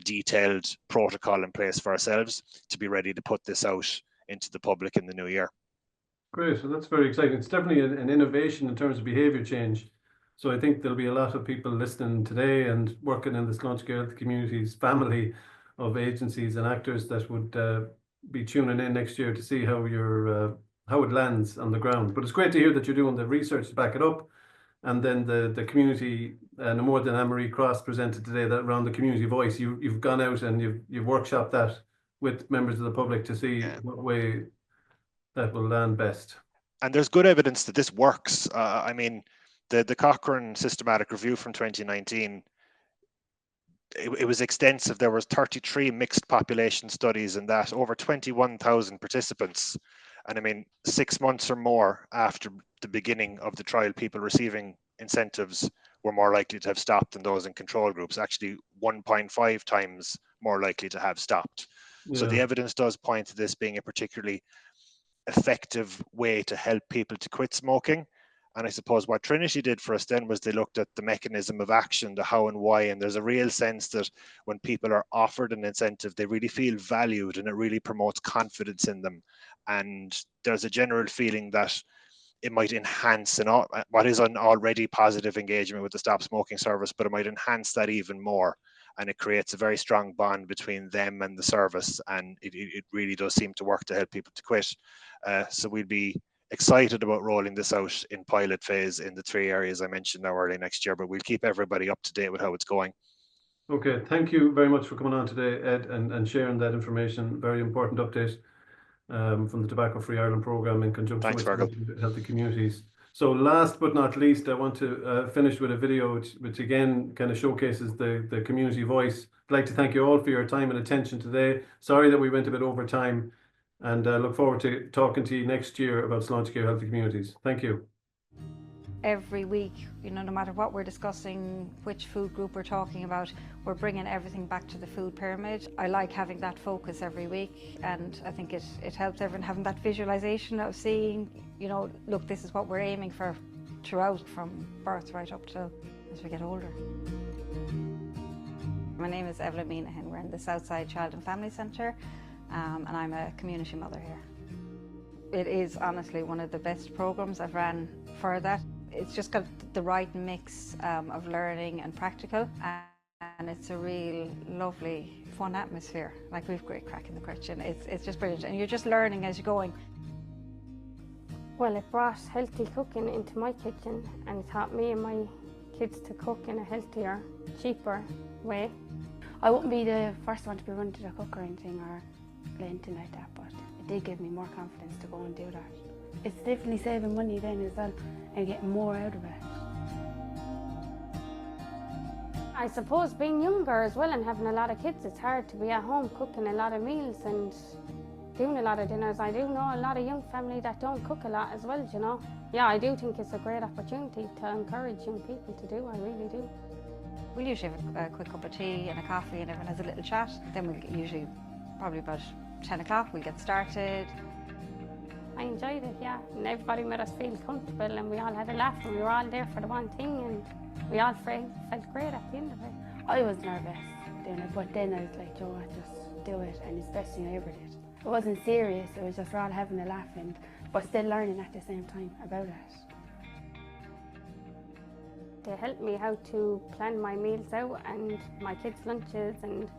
detailed protocol in place for ourselves to be ready to put this out into the public in the new year. Great, so that's very exciting. It's definitely an innovation in terms of behaviour change. So I think there'll be a lot of people listening today and working in the Sláintecare Health Communities family of agencies and actors that would be tuning in next year to see how how it lands on the ground. But it's great to hear that you're doing the research to back it up, and then the community, no more than Anne-Marie Crosse presented today, that around the community voice, you've gone out and you've workshopped that with members of the public to see what way that will land best. And there's good evidence that this works. I mean, the Cochrane systematic review from 2019, it was extensive. There was 33 mixed population studies in that, over 21,000 participants. And I mean, 6 months or more after the beginning of the trial, people receiving incentives were more likely to have stopped than those in control groups, actually 1.5 times more likely to have stopped. So the evidence does point to this being a particularly effective way to help people to quit smoking. And I suppose what Trinity did for us then was they looked at the mechanism of action, the how and why, and there's a real sense that when people are offered an incentive, they really feel valued, and it really promotes confidence in them. And there's a general feeling that it might enhance what is an already positive engagement with the Stop Smoking service, but it might enhance that even more. And it creates a very strong bond between them and the service, and it really does seem to work to help people to quit. So we'd be excited about rolling this out in pilot phase in the 3 areas I mentioned now early next year, but we'll keep everybody up to date with how it's going. Okay, thank you very much for coming on today, Ed, and sharing that information. Very important update from the Tobacco Free Ireland programme in conjunction with Fergal. Healthy Communities. So last but not least, I want to finish with a video which again kind of showcases the community voice. I'd like to thank you all for your time and attention today. Sorry that we went a bit over time, and look forward to talking to you next year about Sláintecare Healthy Communities. Thank you. Every week, no matter what we're discussing, which food group we're talking about, we're bringing everything back to the food pyramid. I like having that focus every week, and I think it helps everyone having that visualization of seeing, look, this is what we're aiming for throughout, from birth right up till as we get older. My name is Evelyn Meanahan. We're in the Southside Child and Family Centre, and I'm a community mother here. It is honestly one of the best programmes I've ran for that. It's just got the right mix of learning and practical, and it's a real lovely, fun atmosphere. Like, we've great crack in the kitchen. It's just brilliant, and you're just learning as you're going. Well, it brought healthy cooking into my kitchen and it taught me and my kids to cook in a healthier, cheaper way. I wouldn't be the first one to be running to the cook or anything or anything like that, but it did give me more confidence to go and do that. It's definitely saving money then as well and getting more out of it. I suppose being younger as well and having a lot of kids, it's hard to be at home cooking a lot of meals and doing a lot of dinners. I do know a lot of young families that don't cook a lot as well, you know. Yeah, I do think it's a great opportunity to encourage young people to do, I really do. We'll usually have a quick cup of tea and a coffee and everyone has a little chat. Then we'll usually, probably about 10 o'clock, we'll get started. I enjoyed it, yeah, and everybody made us feel comfortable and we all had a laugh and we were all there for the one thing and we all felt great at the end of it. I was nervous doing it, but then I was like, you know what, just do it, and it's the best thing I ever did. It wasn't serious, it was just we're all having a laugh, but still learning at the same time about it. They helped me how to plan my meals out and my kids' lunches and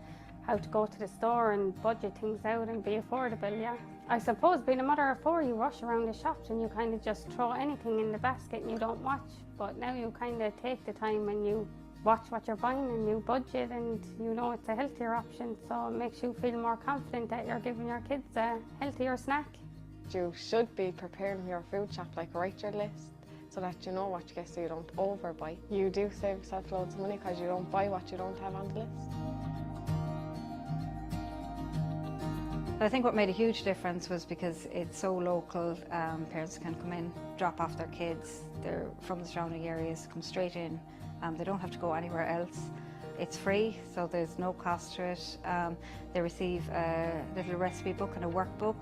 how to go to the store and budget things out and be affordable, yeah. I suppose being a mother of four, you rush around the shops and you kind of just throw anything in the basket and you don't watch. But now you kind of take the time and you watch what you're buying and you budget and you know it's a healthier option. So it makes you feel more confident that you're giving your kids a healthier snack. You should be preparing your food shop, like write your list so that you know what you get so you don't overbuy. You do save yourself loads of money because you don't buy what you don't have on the list. I think what made a huge difference was because it's so local, parents can come in, drop off their kids, they're from the surrounding areas, come straight in, they don't have to go anywhere else. It's free, so there's no cost to it. They receive a little recipe book and a workbook.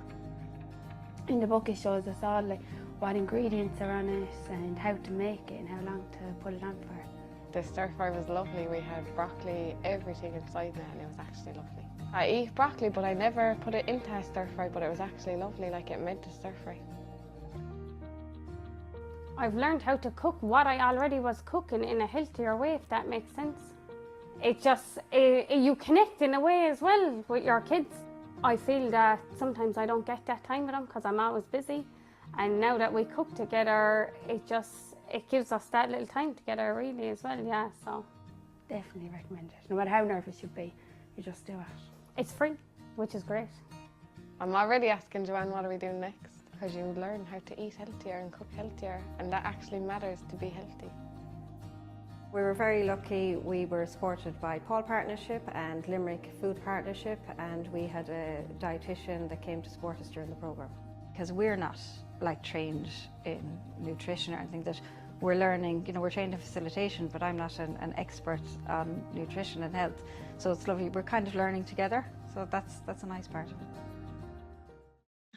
In the book it shows us all like what ingredients are on it and how to make it and how long to put it on for. The stir fry was lovely. We had broccoli, everything inside it, and it was actually lovely. I eat broccoli, but I never put it into a stir fry, but it was actually lovely, like it made the stir fry. I've learned how to cook what I already was cooking in a healthier way, if that makes sense. It just, you connect in a way as well with your kids. I feel that sometimes I don't get that time with them because I'm always busy. And now that we cook together, it gives us that little time together really as well, yeah, so. Definitely recommend it. No matter how nervous you'd be, you just do it. It's free, which is great. I'm already asking Joanne, what are we doing next? Because you learn how to eat healthier and cook healthier, and that actually matters to be healthy. We were very lucky. We were supported by Paul Partnership and Limerick Food Partnership, and we had a dietitian that came to support us during the programme. Because we're not like trained in nutrition or anything, that we're learning, you know, we're trained in facilitation, but I'm not an expert on nutrition and health. So it's lovely, we're kind of learning together. So that's a nice part of it.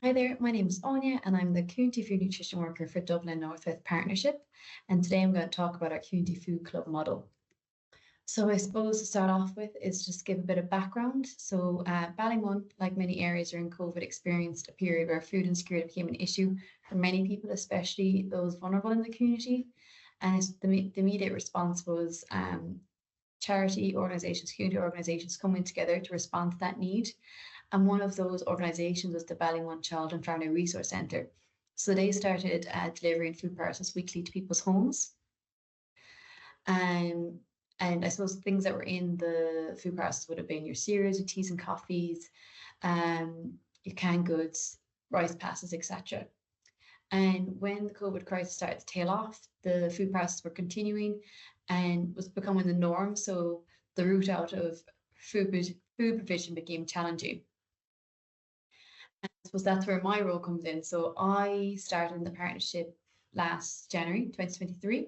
Hi there, my name is Áine and I'm the Community Food Nutrition Worker for Dublin Northwest Partnership, and today I'm going to talk about our Community Food Club model. So I suppose to start off with is just give a bit of background. So Ballyfermot, like many areas during COVID, experienced a period where food insecurity became an issue for many people, especially those vulnerable in the community. And the immediate response was charity organisations, community organisations coming together to respond to that need. And one of those organisations was the Ballyfermot Child and Family Resource Centre. So they started delivering food parcels weekly to people's homes. And I suppose things that were in the food parcels would have been your cereals, your teas and coffees, your canned goods, rice passes, etc. And when the COVID crisis started to tail off, the food parcels were continuing and was becoming the norm. So the route out of food provision became challenging. And I suppose that's where my role comes in. So I started in the partnership last January 2023,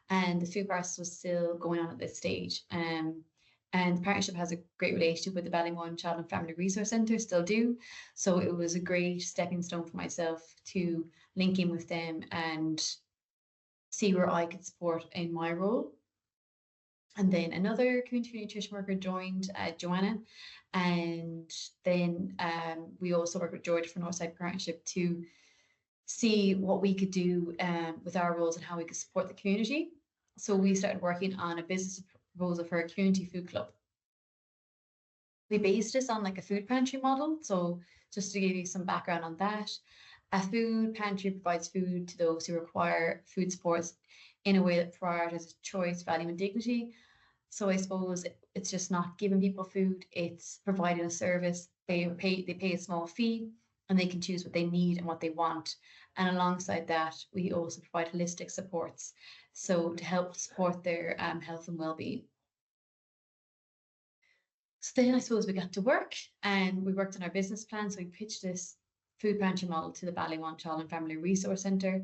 and the food parcels was still going on at this stage. And the partnership has a great relationship with the Ballyfermot Child and Family Resource Centre, still do. So it was a great stepping stone for myself to link in with them and see where I could support in my role. And then another community nutrition worker joined, Joanna, and then we also worked with George for Northside Partnership to see what we could do with our roles and how we could support the community. So we started working on a business proposal for a community food club. We based this on like a food pantry model. So just to give you some background on that, A food pantry provides food to those who require food supports in a way that prioritizes choice, value, and dignity. So I suppose it's just not giving people food, it's providing a service. They pay a small fee and they can choose what they need and what they want. And alongside that, we also provide holistic supports, so to help support their health and well-being. So then I suppose we got to work and we worked on our business plan. So we pitched this food pantry model to the Ballyfermot Child and Family Resource Centre,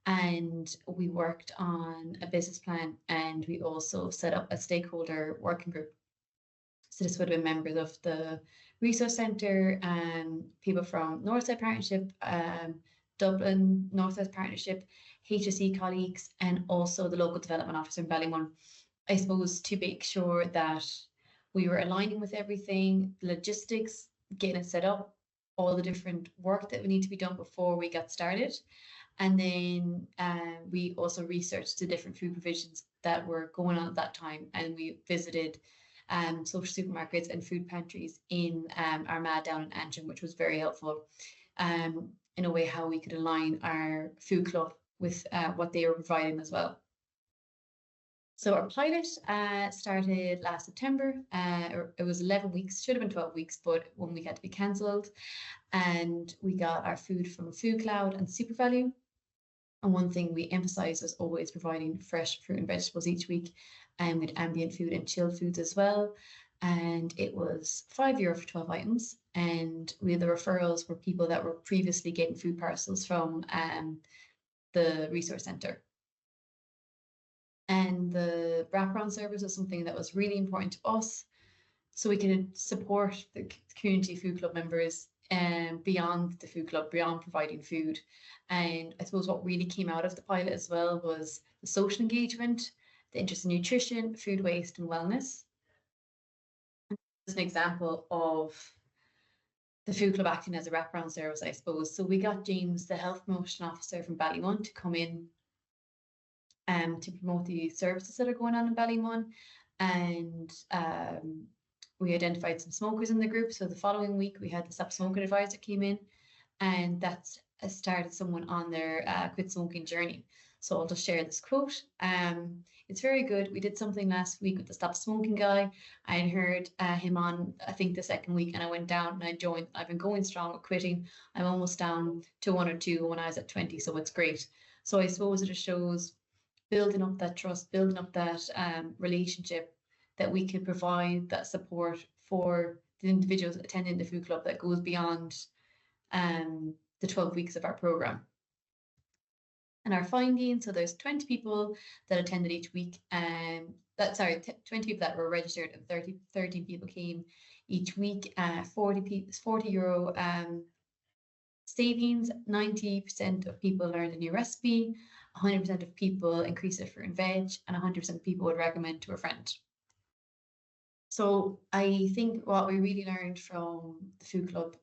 and we worked on a business plan, and we also set up a stakeholder working group. So this would have been members of the resource centre, people from Northside Partnership, Dublin Northwest Partnership, HSE colleagues, and also the local development officer in Ballymun. I suppose to make sure that we were aligning with everything, logistics, getting it set up, all the different work that would need to be done before we got started. And then we also researched the different food provisions that were going on at that time. And we visited social supermarkets and food pantries in Armagh down in Antrim, which was very helpful in a way how we could align our food club with what they were providing as well. So our pilot started last September. It was 11 weeks, should have been 12 weeks, but 1 week had to be cancelled. And we got our food from Food Cloud and Super Value. And one thing we emphasised was always providing fresh fruit and vegetables each week, and with ambient food and chilled foods as well. And it was €5 for 12 items. And we had the referrals were people that were previously getting food parcels from the resource centre. And the wraparound service was something that was really important to us, so we could support the community food club members beyond the food club, beyond providing food. And I suppose what really came out of the pilot as well was the social engagement, the interest in nutrition, food waste, and wellness. As an example of the food club acting as a wraparound service, I suppose. So we got James, the health promotion officer from Ballymun, to come in to promote the services that are going on in Ballymun. And we identified some smokers in the group. So the following week, we had the Stop Smoking advisor came in, and that's started someone on their quit smoking journey. So I'll just share this quote. It's very good. We did something last week with the Stop Smoking guy. I had heard him on, I think, the second week, and I went down and I joined. I've been going strong with quitting. I'm almost down to 1 or 2 when I was at 20, so it's great. So I suppose it just shows building up that trust, building up that relationship, that we could provide that support for the individuals attending the food club that goes beyond the 12 weeks of our program. And our findings, so there's 20 people that attended each week, 20 people that were registered, and 30 people came each week. €40 savings. 90% of people learned a new recipe, 100% of people increased their fruit and veg, and 100% of people would recommend to a friend. So I think what we really learned from the food club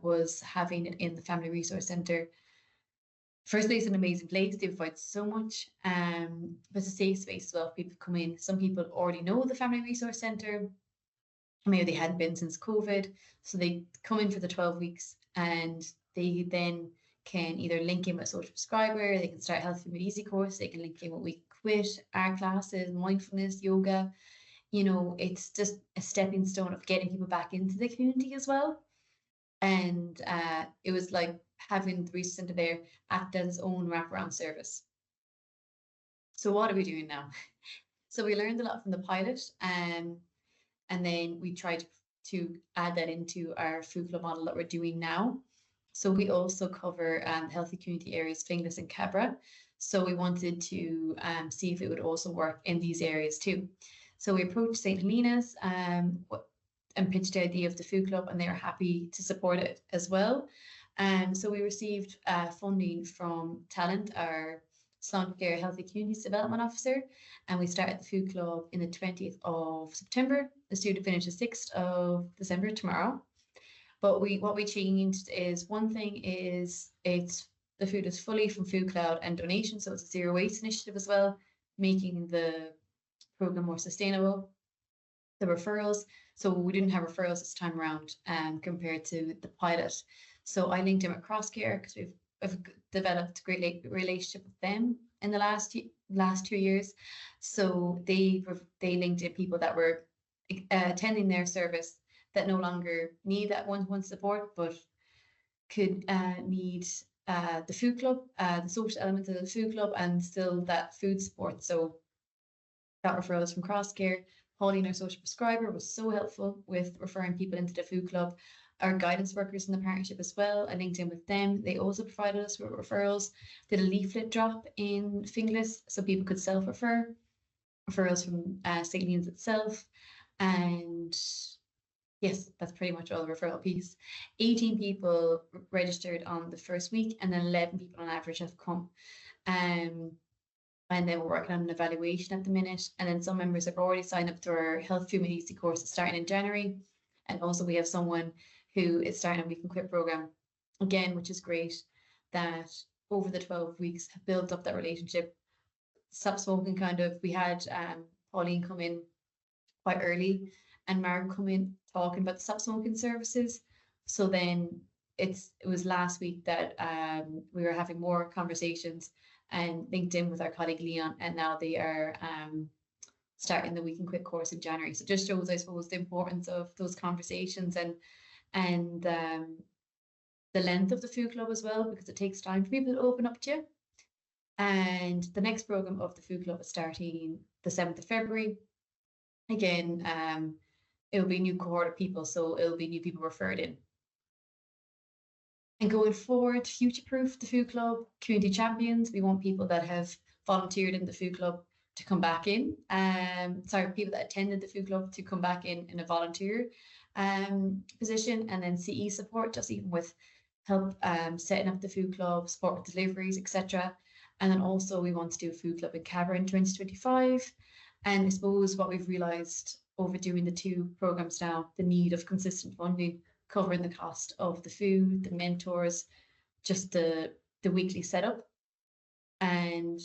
was having it in the Family Resource Centre. Firstly, it's an amazing place. They provide so much, but it's a safe space as well. People come in. Some people already know the Family Resource Centre. Maybe they hadn't been since COVID, so they come in for the 12 weeks, and they then can either link in with a social prescriber. They can start a Healthy Food Easy course. They can link in with We Quit, art classes, mindfulness, yoga. You know, it's just a stepping stone of getting people back into the community as well. And it was like having the resource centre there act as its own wraparound service. So what are we doing now? So we learned a lot from the pilot, and then we tried to add that into our food club model that we're doing now. So we also cover healthy community areas, Finglas and Cabra. So we wanted to see if it would also work in these areas too. So we approached St. Helena's and pitched the idea of the food club, and they were happy to support it as well. So we received funding from Talent, our Sláintecare Healthy Communities Development Officer, and we started the food club in the 20th of September. It's due to finish the 6th of December, tomorrow. But what we changed is, one thing is the food is fully from Food Cloud and donation, so it's a zero waste initiative as well, making the program more sustainable. The referrals, so we didn't have referrals this time around compared to the pilot. So I linked in with Crosse because we've developed a great relationship with them in the last 2 years. So they linked in people that were attending their service that no longer need that one-to-one support, but could need the food club, the social element of the food club, and still that food support. So got referrals from Crosse. Pauline, our social prescriber, was so helpful with referring people into the food club. Our guidance workers in the partnership as well, I linked in with them. They also provided us with referrals, did a leaflet drop in Finglas so people could self-refer, referrals from St. Leon's itself. And yes, that's pretty much all the referral piece. 18 people registered on the first week, and then 11 people on average have come. And then we're working on an evaluation at the minute. And then some members have already signed up to our health food literacy course starting in January. And also we have someone who is starting a We Can Quit program again, which is great, that over the 12 weeks have built up that relationship. Stop smoking kind of, we had Pauline come in quite early and Mark come in talking about the stop smoking services. So then it was last week that we were having more conversations and linked in with our colleague Leon, and now they are starting the We Can Quit course in January. So it just shows, I suppose, the importance of those conversations and the length of the food club as well, because it takes time for people to open up to you. And the next program of the food club is starting the 7th of February. Again, it'll be a new cohort of people, so it'll be new people referred in. And going forward, future-proof the food club, community champions. We want people that have volunteered in the food club to come back in. People that attended the food club to come back in a volunteer position, and then CE support, just even with help setting up the food club, support with deliveries, etc. And then also we want to do a food club in Cavan in 2025. And I suppose what we've realised over doing the two programmes now, the need of consistent funding, covering the cost of the food, the mentors, just the weekly setup. And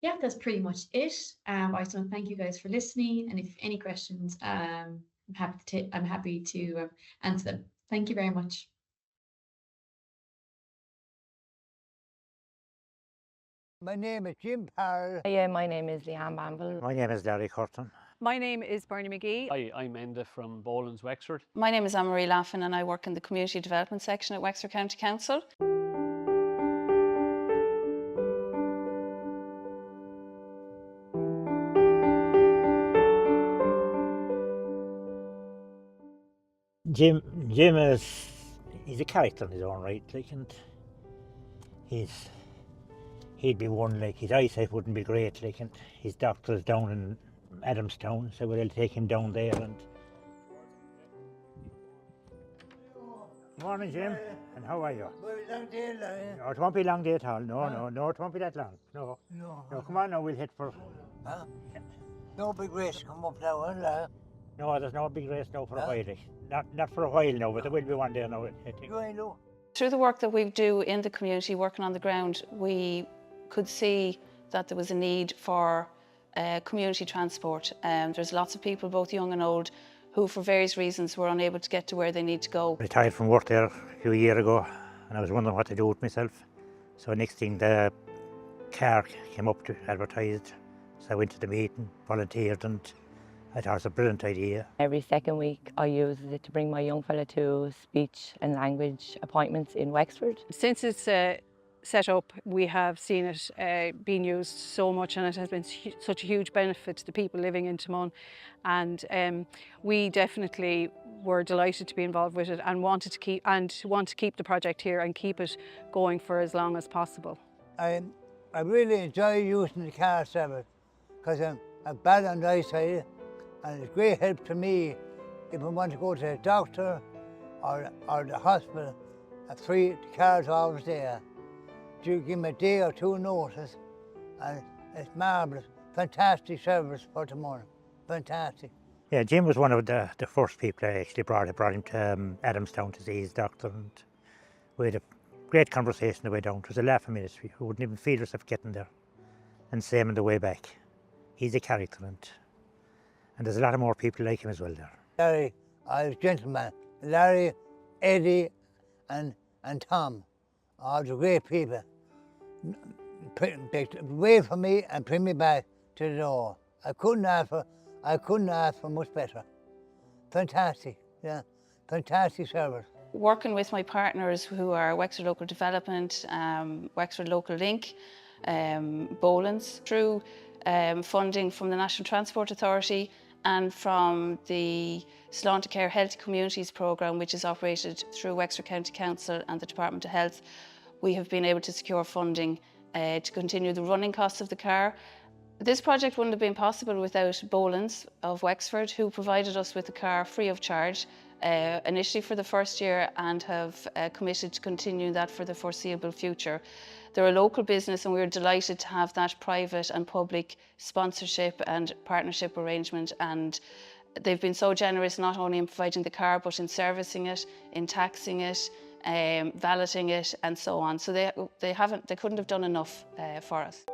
yeah, that's pretty much it. I just want to thank you guys for listening, and if you have any questions, I'm happy to answer them. Thank you very much. My name is Jim Parr. Yeah, my name is Leanne Bamble. My name is Larry Curtin. My name is Bernie McGee. Hi, I'm Enda from Boland's Wexford. My name is Anne-Marie Laffan and I work in the Community Development section at Wexford County Council. Jim he's a character in his own right, like, and he'd be one, like, his eyesight wouldn't be great, like, and his doctor's down in Adamstown, so we'll take him down there. And morning, Jim, and how are you? Long day, No, it won't be long day at all. No, it won't be that long. No, come on now, we'll hit for. Huh? No big race come up now, huh? No, there's no big race now for a while. Not for a while now, but there will be one there now, I think. Through the work that we do in the community, working on the ground, we could see that there was a need for community transport. There's lots of people, both young and old, who for various reasons were unable to get to where they need to go. Retired from work there a few years ago, and I was wondering what to do with myself. So next thing, the car came up to advertised, so I went to the meeting, volunteered, and I thought it was a brilliant idea. Every second week I use it to bring my young fella to speech and language appointments in Wexford. Since it's set up, we have seen it being used so much, and it has been such a huge benefit to the people living in Timon. And we definitely were delighted to be involved with it and want to keep the project here and keep it going for as long as possible. I really enjoy using the car service because I'm bad on the eyesight, and it's great help to me if I want to go to the doctor or the hospital. The car's always there. You give me a day or two notice, and it's marvellous. Fantastic service for tomorrow. Fantastic. Yeah, Jim was one of the first people I actually brought him to Adamstown to see his doctor, and we had a great conversation the way down. It was a laugh a minute. We wouldn't even feel ourselves getting there. And same on the way back. He's a character, and there's a lot of more people like him as well there. Larry, I was a gentleman. Larry, Eddie, and Tom. all the great people, wait for me and bring me back to the door. I couldn't ask for much better. Fantastic, yeah, fantastic service. Working with my partners who are Wexford Local Development, Wexford Local Link, Bolins, through funding from the National Transport Authority and from the Sláintecare Healthy Communities programme, which is operated through Wexford County Council and the Department of Health, we have been able to secure funding to continue the running costs of the car. This project wouldn't have been possible without Bolins of Wexford, who provided us with the car free of charge, initially for the first year, and have committed to continue that for the foreseeable future. They're a local business and we're delighted to have that private and public sponsorship and partnership arrangement, and they've been so generous not only in providing the car but in servicing it, in taxing it, valeting it and so on. So they couldn't have done enough for us.